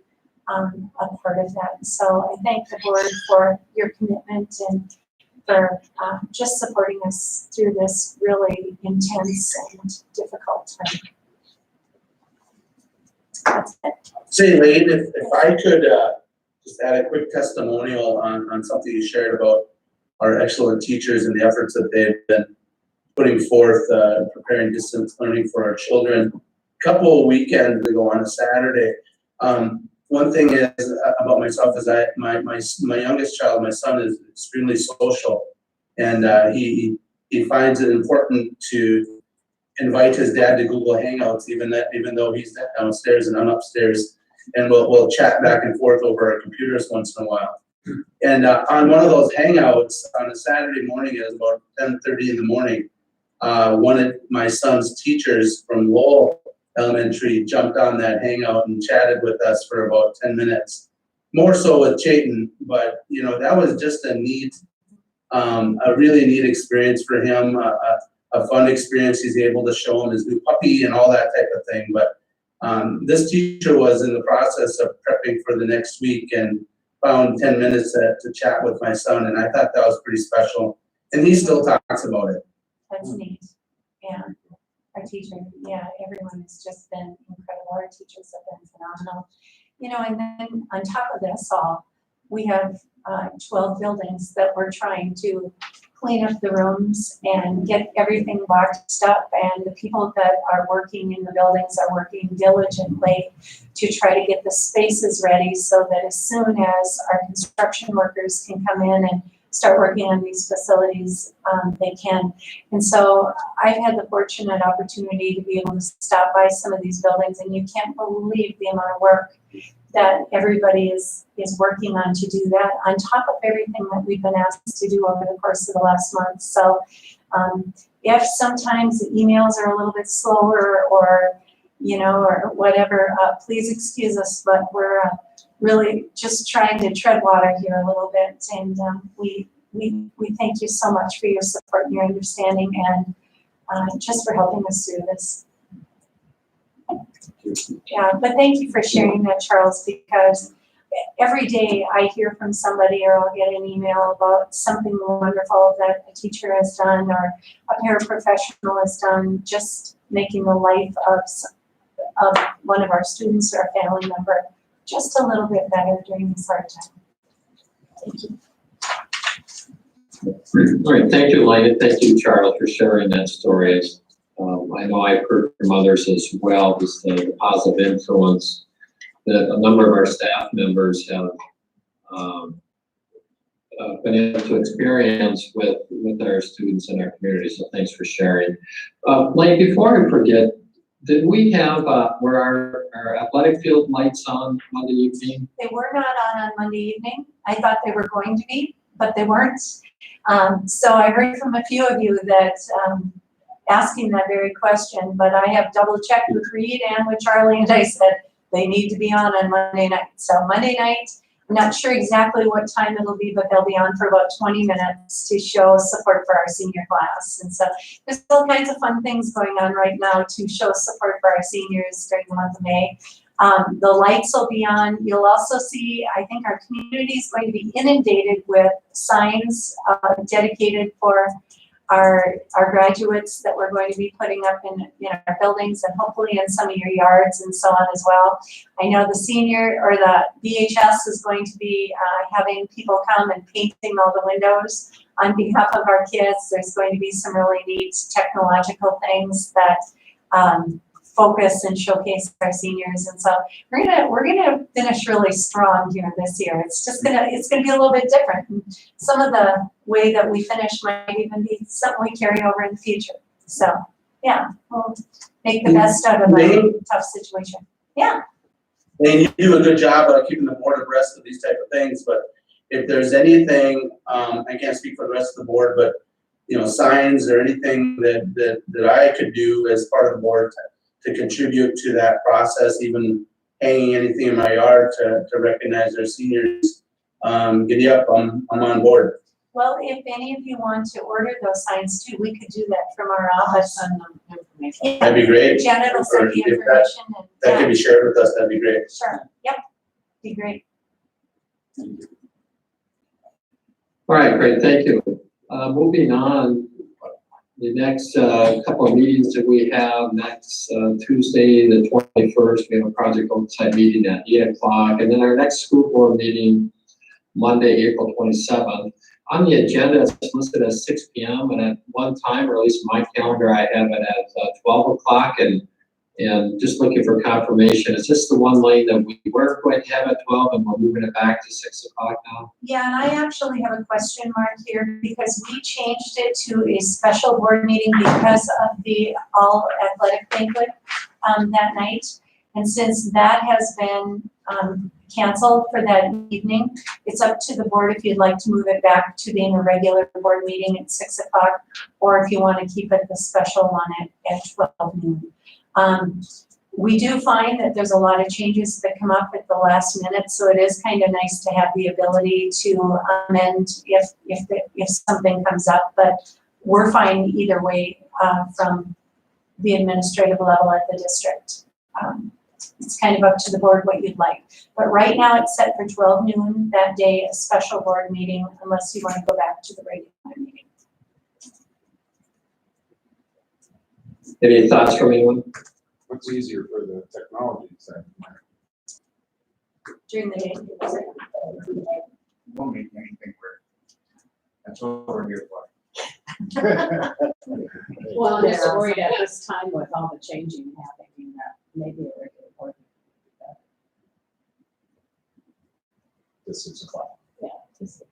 a part of that. So I thank the board for your commitment and for just supporting us through this really intense and difficult time. That's it. Say, Lane, if I could just add a quick testimonial on something you shared about our excellent teachers and the efforts that they've been putting forth, preparing distance learning for our children. A couple of weekends ago on a Saturday, one thing is about myself is my youngest child, my son, is extremely social, and he finds it important to invite his dad to Google Hangouts, even though he's downstairs and I'm upstairs, and we'll chat back and forth over our computers once in a while. And on one of those Hangouts on a Saturday morning, it was about 10:30 in the morning. One of my son's teachers from Lowell Elementary jumped on that Hangout and chatted with us for about 10 minutes. More so with Chayton, but that was just a really neat experience for him, a fun experience. He's able to show him his new puppy and all that type of thing. But this teacher was in the process of prepping for the next week and found 10 minutes to chat with my son, and I thought that was pretty special. And he still talks about it. That's neat. Yeah, our teacher, yeah, everyone has just been incredible. Our teachers have been phenomenal. And then on top of this all, we have 12 buildings that we're trying to clean up the rooms and get everything boxed up. And the people that are working in the buildings are working diligently to try to get the spaces ready so that as soon as our construction workers can come in and start working on these facilities, they can. And so I've had the fortunate opportunity to be able to stop by some of these buildings, and you can't believe the amount of work that everybody is working on to do that, on top of everything that we've been asked to do over the course of the last month. So if sometimes the emails are a little bit slower or whatever, please excuse us, but we're really just trying to tread water here a little bit. And we thank you so much for your support and your understanding, and just for helping us through this. Yeah, but thank you for sharing that, Charles, because every day I hear from somebody, or I'll get an email about something wonderful that a teacher has done or a paraprofessional has done, just making the life of one of our students or a family member just a little bit better during this hard time. Thank you. All right, thank you, Elena. Thank you, Charles, for sharing that story. I know I've heard from others as well, just the positive influence that a number of our staff members have been able to experience with our students in our community. So thanks for sharing. Blake, before I forget, did we have were our athletic field lights on Monday evening? They were not on Monday evening. I thought they were going to be, but they weren't. So I heard from a few of you that asking that very question, but I have double checked with Reed and with Charlie, and I said they need to be on Monday night. So Monday night, I'm not sure exactly what time it'll be, but they'll be on for about 20 minutes to show support for our senior class. And so there's all kinds of fun things going on right now to show support for our seniors during the month of May. The lights will be on. You'll also see, I think our community is going to be inundated with signs dedicated for our graduates that we're going to be putting up in our buildings and hopefully in some of your yards and so on as well. I know the senior or the BHS is going to be having people come and painting all the windows on behalf of our kids. There's going to be some really neat technological things that focus and showcase our seniors, and so we're gonna finish really strong here this year. It's gonna be a little bit different. And some of the way that we finish might even be something we carry over in the future. So yeah, we'll make the best out of a tough situation. Yeah. And you do a good job of keeping the board abreast of these type of things, but if there's anything, I can't speak for the rest of the board, but signs or anything that I could do as part of the board to contribute to that process, even hanging anything in my yard to recognize our seniors, giddy up, I'm on board. Well, if any of you want to order those signs too, we could do that from our office. Send them information. Yeah. That'd be great. Janet will send the If that- information and. That could be shared with us, that'd be great. Sure, yep, be great. All right, great, thank you. Moving on, the next couple of meetings that we have, next Tuesday, the 21st, we have a project oversight meeting at 8 o'clock, and then our next school board meeting, Monday, April 27th. On the agenda, it's listed as 6 p.m. and at one time, or at least my calendar, I have it at 12 o'clock, and just looking for confirmation. Is this the one lane that we were going to have at 12 and we're moving it back to 6 o'clock now? Yeah, and I actually have a question mark here because we changed it to a special board meeting because of the all athletic banquet that night. And since that has been canceled for that evening, it's up to the board if you'd like to move it back to being a regular board meeting at 6 o'clock, or if you want to keep it the special one at 12 noon. We do find that there's a lot of changes that come up at the last minute, so it is kind of nice to have the ability to amend if something comes up, but we're fine either way from the administrative level at the district. It's kind of up to the board what you'd like. But right now it's set for 12 noon that day, a special board meeting, unless you want to go back to the regular meeting. Any thoughts from anyone? What's easier for the technology side? During the day, is it? Won't make anything work. That's what we're here for. Well, I'm just worried at this time with all the changing happening that maybe a regular board meeting would be better. This is o'clock. Yeah, just-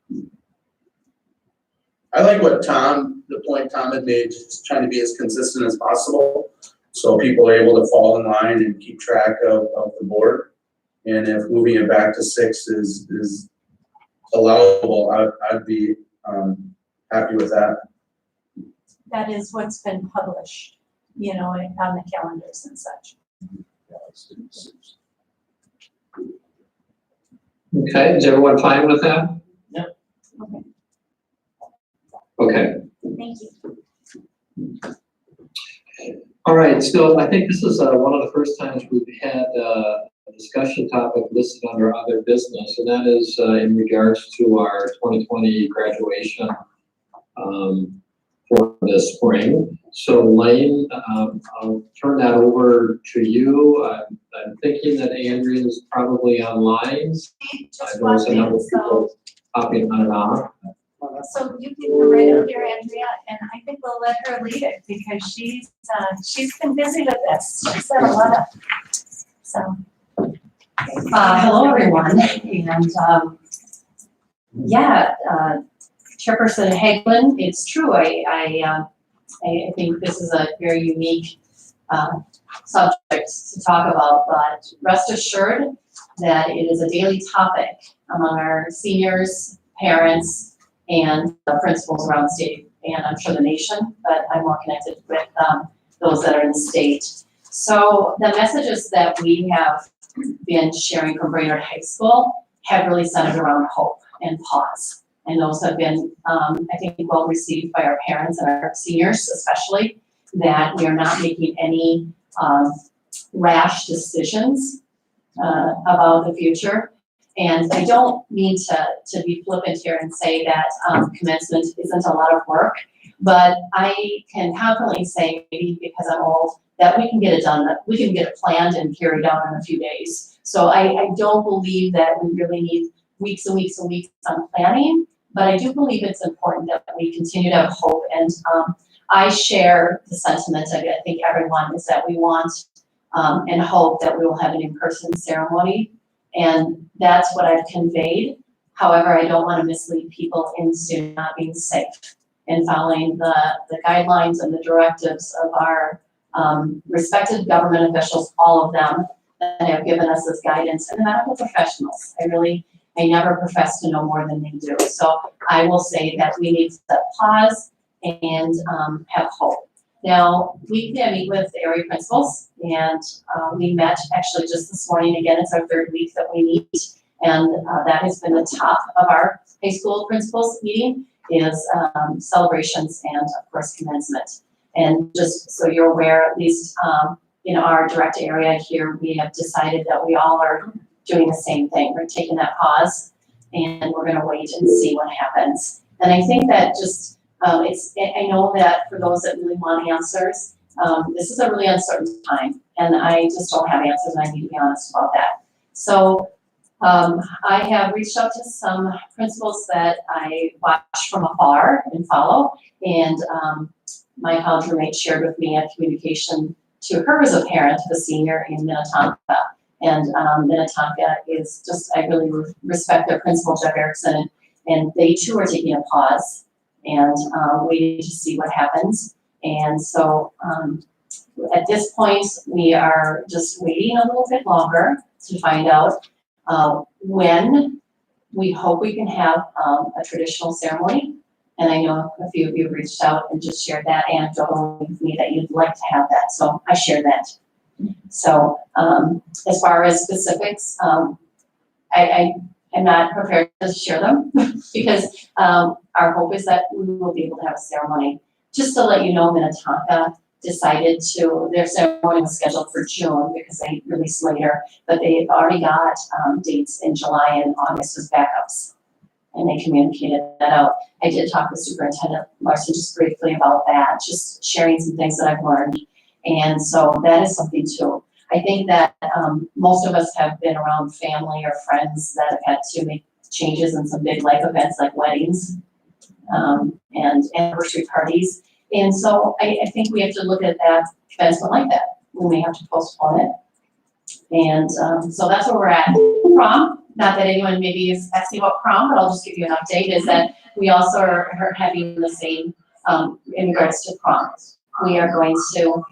I like the point Tom had made, just trying to be as consistent as possible. So people are able to fall in line and keep track of the board. And if moving it back to 6 is allowable, I'd be happy with that. That is what's been published, on the calendars and such. Yeah, let's do 6. Okay, is everyone fine with that? Okay, Okay. thank you. All right, so I think this is one of the first times we've had a discussion topic listed under other business, and that is in regards to our 2020 graduation for this spring. So Lane, I'll turn that over to you. I'm thinking that Andrea is probably online. She I just know there's walked a number in, of people hopping on and off. so you can come right up here, Andrea, and I think we'll let her lead it because she's been busy with this. She's had a lot of, so. Hello, everyone, and, Chairperson Hagelin, it's true, I think this is a very unique, subject to talk about, but rest assured that it is a daily topic among our seniors, parents, and principals around the state, and I'm sure the nation, but I'm more connected with, those that are in the state. So the messages that we have been sharing from Brainerd High School have really centered around hope and pause. And those have been, I think, well received by our parents and our seniors especially, that we are not making any rash decisions about the future. And I don't mean to be flippant here and say that commencement isn't a lot of work, but I can confidently say, maybe because I'm old, that we can get it done, that we can get it planned and carried out in a few days. So I don't believe that we really need weeks and weeks and weeks on planning, but I do believe it's important that we continue to have hope. And I share the sentiment of, I think everyone, is that we want and hope that we will have an in-person ceremony. And that's what I've conveyed. However, I don't want to mislead people into not being safe and following the guidelines and the directives of our respected government officials, all of them that have given us this guidance, and the medical professionals. I never profess to know more than they do. So I will say that we need to pause and have hope. Now, we meet with the area principals, and we met actually just this morning. Again, it's our third week that we meet, and that has been the top of our high school principals meeting is celebrations and of course commencement. And just so you're aware, at least in our direct area here, we have decided that we all are doing the same thing. We're taking that pause and we're gonna wait and see what happens. And I think that just, I know that for those that really want answers, this is a really uncertain time and I just don't have answers and I need to be honest about that. So I have reached out to some principals that I watch from afar and follow, and my college roommate shared with me a communication to her as a parent of a senior in Minnetonka. And Minnetonka is just, I really respect their principal, Jeff Erickson, and they too are taking a pause and waiting to see what happens. And so at this point, we are just waiting a little bit longer to find out when we hope we can have a traditional ceremony. And I know a few of you have reached out and just shared that anecdote with me that you'd like to have that. So I share that. So as far as specifics, I am not prepared to share them because our hope is that we will be able to have a ceremony. Just to let you know, Minnetonka decided their ceremony was scheduled for June because they released later, but they've already got dates in July and August as backups. And they communicated that out. I did talk with Superintendent Larson just briefly about that, just sharing some things that I've learned. And so that is something too. I think that most of us have been around family or friends that have had to make changes in some big life events like weddings and anniversary parties. And so I think we have to look at that commencement like that. We may have to postpone it. And so that's where we're at. Prom, not that anyone maybe is asking about prom, but I'll just give you an update, is that we also are having the same in regards to prom. We are going to,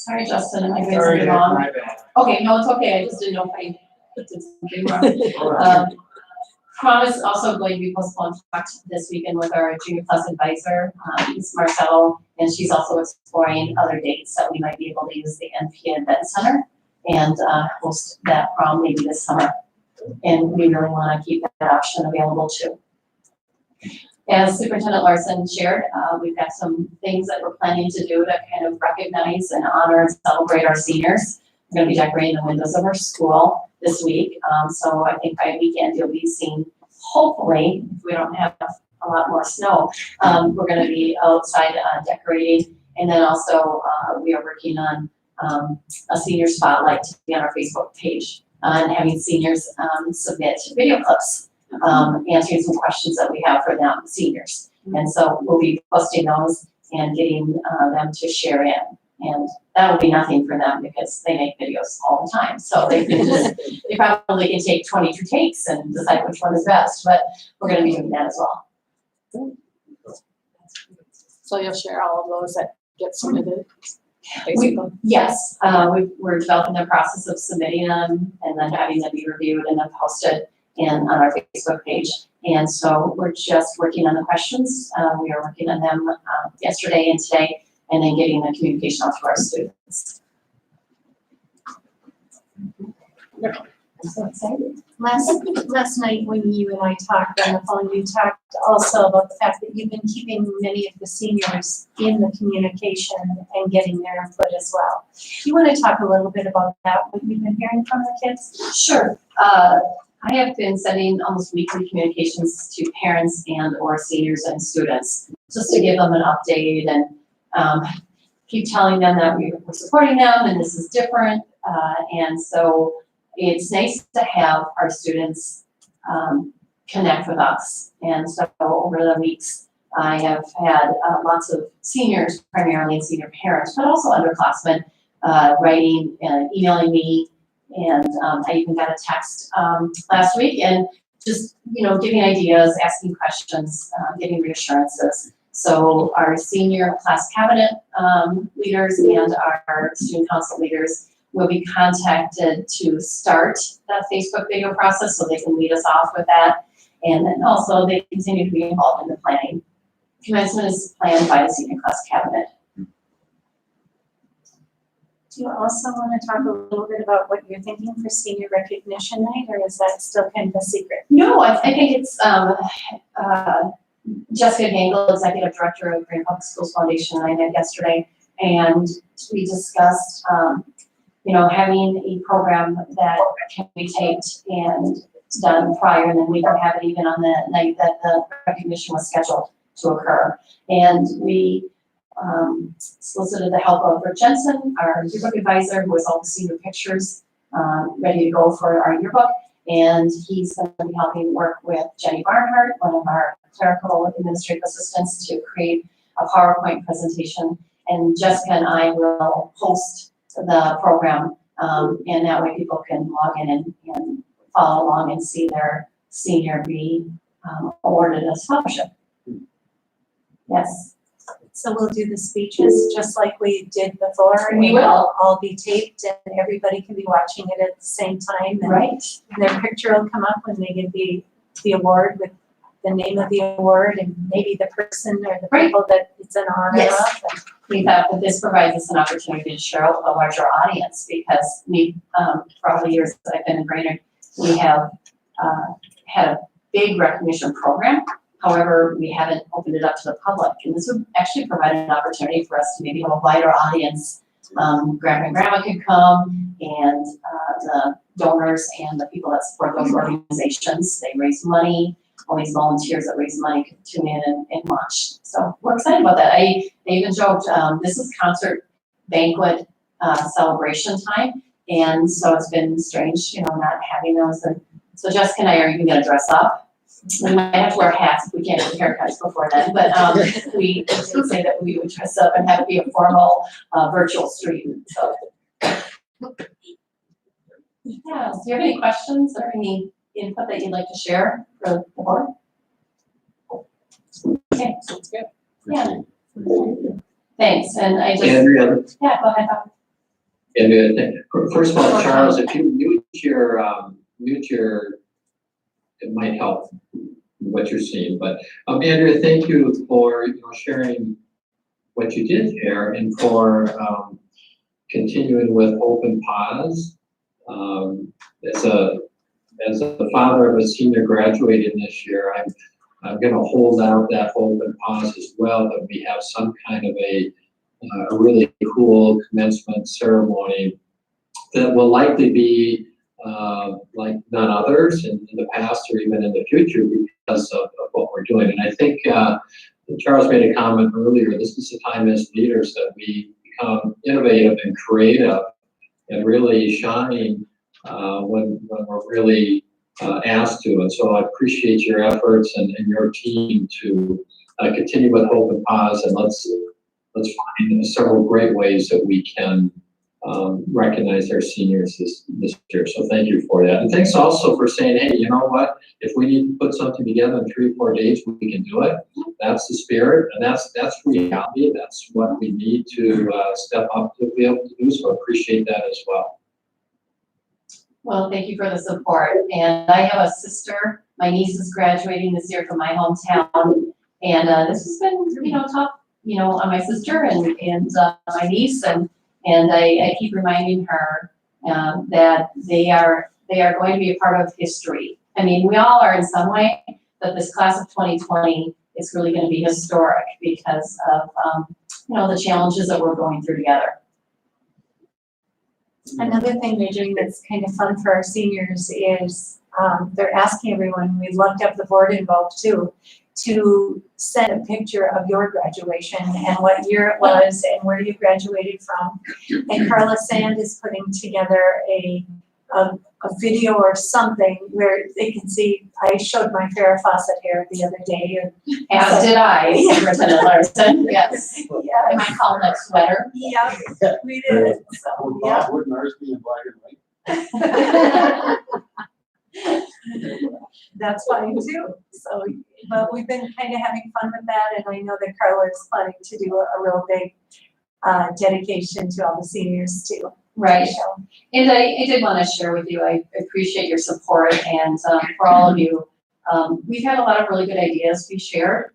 sorry, Justin, am I doing something wrong? Okay, no, it's okay. I just didn't know if I did something wrong. Prom is also going to be postponed this weekend with our Junior Plus advisor, Ms. Marcello, and she's also exploring other dates that we might be able to use the NP Event Center and host that prom maybe this summer. And we really want to keep that option available too. As Superintendent Larson shared, we've got some things that we're planning to do to kind of recognize and honor and celebrate our seniors. We're going to be decorating the windows of our school this week. So I think by weekend you'll be seeing, hopefully, if we don't have a lot more snow, we're going to be outside decorating. And then also we are working on a senior spotlight to be on our Facebook page and having seniors submit video clips, answering some questions that we have for them, seniors. And so we'll be posting those and getting them to share in. And that will be nothing for them because they make videos all the time. So they can just, they probably can take 22 takes and decide which one is best, but we're going to be doing that as well. So you'll share all of those that get submitted? Yes, we're developing the process of submitting them and then having them be reviewed and then posted on our Facebook page. And so we're just working on the questions. We are working on them yesterday and today, and then getting the communication out to our students. I'm so excited. Last night when you and I talked on the phone, you talked also about the fact that you've been keeping many of the seniors in the communication and getting their input as well. Do you want to talk a little bit about that, what you've been hearing from the kids? Sure. I have been sending almost weekly communications to parents and or seniors and students, just to give them an update and keep telling them that we're supporting them and this is different. And so it's nice to have our students connect with us. And so over the weeks, I have had lots of seniors, primarily and senior parents, but also underclassmen writing and emailing me. And I even got a text last week and just, giving ideas, asking questions, giving reassurances. So our senior class cabinet leaders and our student council leaders will be contacted to start that Facebook video process so they can lead us off with that. And then also they continue to be involved in the planning. Commencement is planned by the senior class cabinet. Do you also want to talk a little bit about what you're thinking for senior recognition night, or is that still kind of a secret? No, I think it's, Jessica Gangle, Executive Director of Green Public Schools Foundation, and I met yesterday, and we discussed, having a program that can be taped and done prior, and then we can have it even on the night that the recognition was scheduled to occur. And we solicited the help of Rick Jensen, our yearbook advisor, who has all the senior pictures ready to go for our yearbook. And he's going to be helping work with Jenny Barnhart, one of our clerical administrative assistants, to create a PowerPoint presentation. And Jessica and I will host the program, and that way people can log in and follow along and see their senior be awarded a scholarship. Yes. So we'll do the speeches just like we did before. We and will. they'll all be taped and everybody can be watching it at the same time. And Right. their picture will come up when they get the award with the name of the award and maybe the person or the people that it's an honor Yes. of. We thought that this provides us an opportunity to share with a larger audience, because for all the years that I've been in Brainerd, we have had a big recognition program. However, we haven't opened it up to the public, and this would actually provide an opportunity for us to maybe have a wider audience. Grandpa and grandma could come, and the donors and the people that support those organizations, they raise money. All these volunteers that raise money can tune in and watch. So we're excited about that. I even joked, this is concert banquet celebration time, and so it's been strange, not having those. And so Jessica and I are even gonna dress up. We might have to wear hats if we can't get haircuts before then, but we did say that we would dress up and have it be a formal virtual stream. So, yeah. Do you have any questions or any input that you'd like to share for the board? Okay. Sounds good. Yeah. Thanks. And I just Andrea, yeah, go ahead. Bob. Andrea, first of all, Charles, if you mute your, it might help what you're seeing, but Andrea, thank you for sharing what you did here and for continuing with Open Pause. As a father of a senior graduating this year, I'm going to hold out that Open Pause as well, that we have some kind of a really cool commencement ceremony that will likely be like none others in the past or even in the future because of what we're doing. And I think Charles made a comment earlier, this is the time as leaders that we become innovative and creative and really shine when we're really asked to. And so I appreciate your efforts and your team to continue with Open Pause, and let's find several great ways that we can recognize our seniors this year. So thank you for that. And thanks also for saying, hey, you know what? If we need to put something together in 3 or 4 days, we can do it. That's the spirit, and that's reality. That's what we need to step up to be able to do. So I appreciate that as well. Well, thank you for the support. And I have a sister. My niece is graduating this year from my hometown, and this has been, tough, on my sister and my niece, and I keep reminding her that they are going to be a part of history. I mean, we all are in some way, but this class of 2020 is really going to be historic because of the challenges that we're going through together. Another thing they're doing that's kind of fun for our seniors is they're asking everyone, we looked up the board involved too, to send a picture of your graduation and what year it was and where you graduated from. And Carla Sand is putting together a video or something where they can see. I showed my Farrah Fawcett hair the other day. As did I, Superintendent Larson, yes. Yeah. Am I calling that sweater? Yeah, we did. So, yeah. Wouldn't ours be in black and white? That's fine too. So, but we've been kind of having fun with that, and I know that Carla is planning to do a real big dedication to all the seniors too. Right. And I did want to share with you, I appreciate your support, and for all of you We've had a lot of really good ideas we shared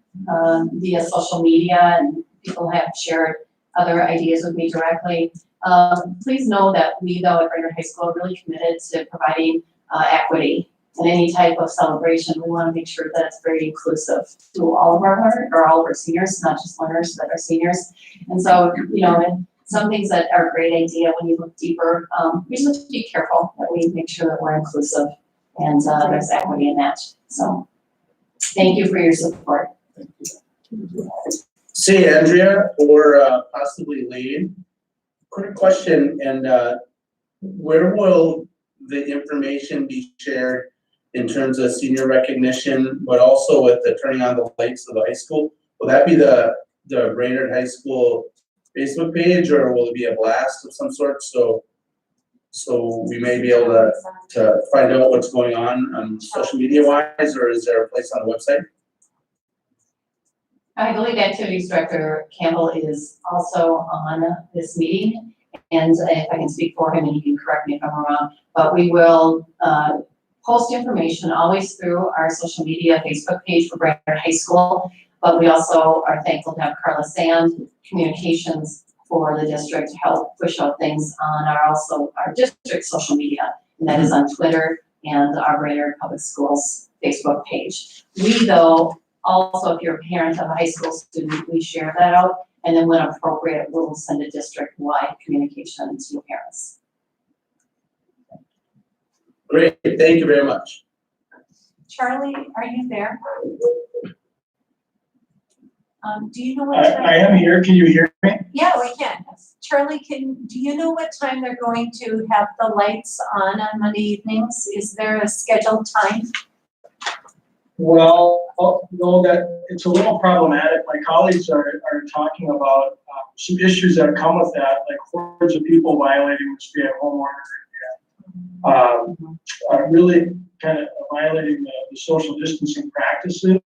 via social media, and people have shared other ideas with me directly. Please know that we, though, at Brainerd High School, are really committed to providing equity in any type of celebration. We want to make sure that it's very inclusive to all of our learners, or all of our seniors, not just learners, but our seniors. And so, you know, and some things that are a great idea when you look deeper, we just have to be careful that we make sure that we're inclusive and there's equity in that. So thank you for your support. See, Andrea, or possibly Lee, quick question, and where will the information be shared in terms of senior recognition, but also with the turning on the lights of the high school? Will that be the Brainerd High School Facebook page, or will it be a blast of some sort? So we may be able to find out what's going on social media wise, or is there a place on the website? I believe Activities Director Campbell is also on this meeting, and if I can speak for him, and he can correct me if I'm wrong, but we will post information always through our social media Facebook page for Brainerd High School, but we also are thankful to have Carla Sand, communications for the district, to help push out things on our district social media, and that is on Twitter and our Brainerd Public Schools Facebook page. We, though, also, if you're a parent of a high school student, we share that out, and then when appropriate, we'll send a district-wide communication to parents. Great, thank you very much. Charlie, are you there? Do you know what time? I am here. Can you hear me? Yeah, we can. Charlie, do you know what time they're going to have the lights on Monday evenings? Is there a scheduled time? Well, know that it's a little problematic. My colleagues are talking about some issues that come with that, like hordes of people violating the stay-at-home order, really kind of violating the social distancing practices.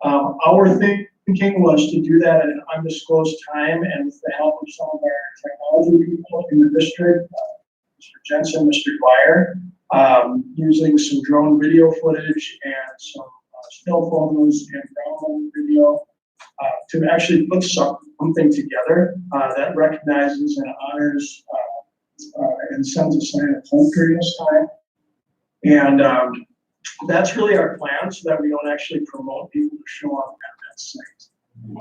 Our thinking was to do that at an undisclosed time, and with the help of some of our technology people in the district, Mr. Jensen, Mr. Dwyer, using some drone video footage and some still photos and ground video to actually put something together that recognizes and honors and sends a sign of hope during this time. And that's really our plan, so that we don't actually promote people to show up at that site.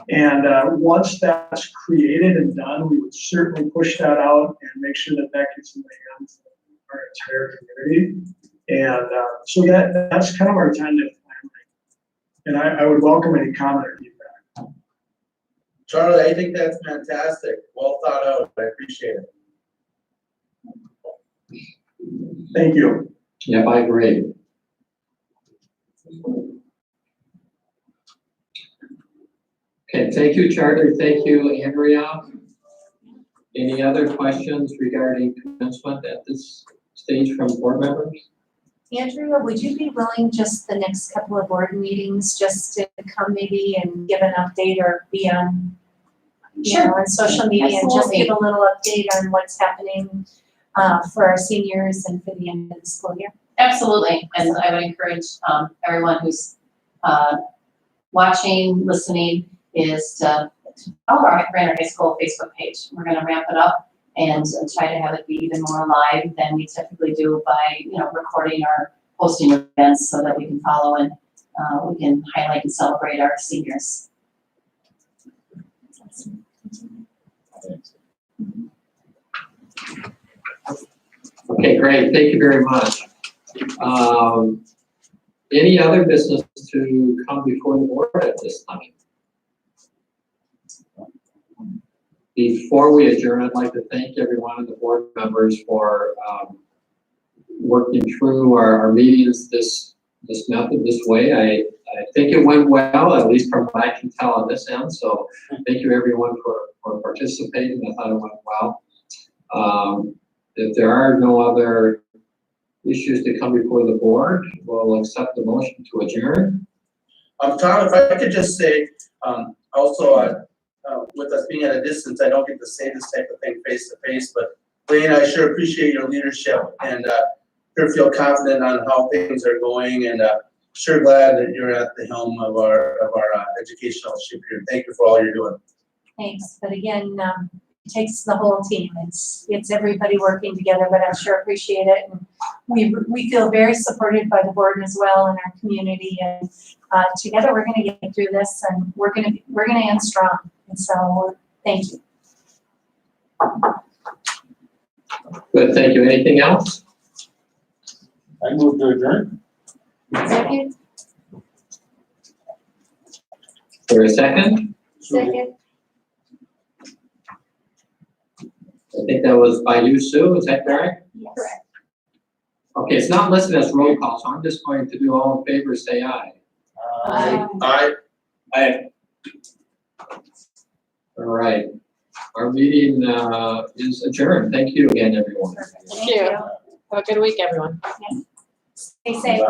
And once that's created and done, we would certainly push that out and make sure that that gets in the hands of our entire community. And so that's kind of our tentative plan. And I would welcome any comment or feedback. Charlie, I think that's fantastic. Well thought out. I appreciate it. Thank you. Yep, I agree. Okay, thank you, Charlie. Thank you, Andrea. Any other questions regarding commencement at this stage from board members? Andrea, would you be willing just the next couple of board meetings just to come maybe and give an update, or be on, on social media, and just give a little update on what's happening for our seniors and for the end of the school year? Absolutely, and I would encourage everyone who's watching, listening, is to follow our Brainerd High School Facebook page. We're going to ramp it up and try to have it be even more live than we typically do by recording or posting events, so that we can follow and we can highlight and celebrate our seniors. Okay, great. Thank you very much. Any other business to come before the board at this time? Before we adjourn, I'd like to thank every one of the board members for working through our meetings this way. I think it went well, at least from what I can tell on this end. So thank you everyone for participating. I thought it went well. If there are no other issues to come before the board, we'll accept the motion to adjourn. Tom, if I could just say, also, with us being at a distance, I don't get to say this type of thing face to face, but Wayne, I sure appreciate your leadership, and sure feel confident on how things are going, and sure glad that you're at the helm of our educational ship here. Thank you for all you're doing. Thanks, but again, it takes the whole team. It's everybody working together, but I sure appreciate it. And we feel very supported by the board as well and our community. And together we're going to get through this, and we're going to end strong. And so, thank you. Good, thank you. Anything else? I move to adjourn. Second. For a second? Second. I think that was by you, Sue, is that correct? Correct. Okay, it's not listed as roll call, so I'm just going to do all in favor, say aye. Aye. I, All right, our meeting is adjourned. Thank you again, everyone. Thank you. Have a good week, everyone. Stay safe.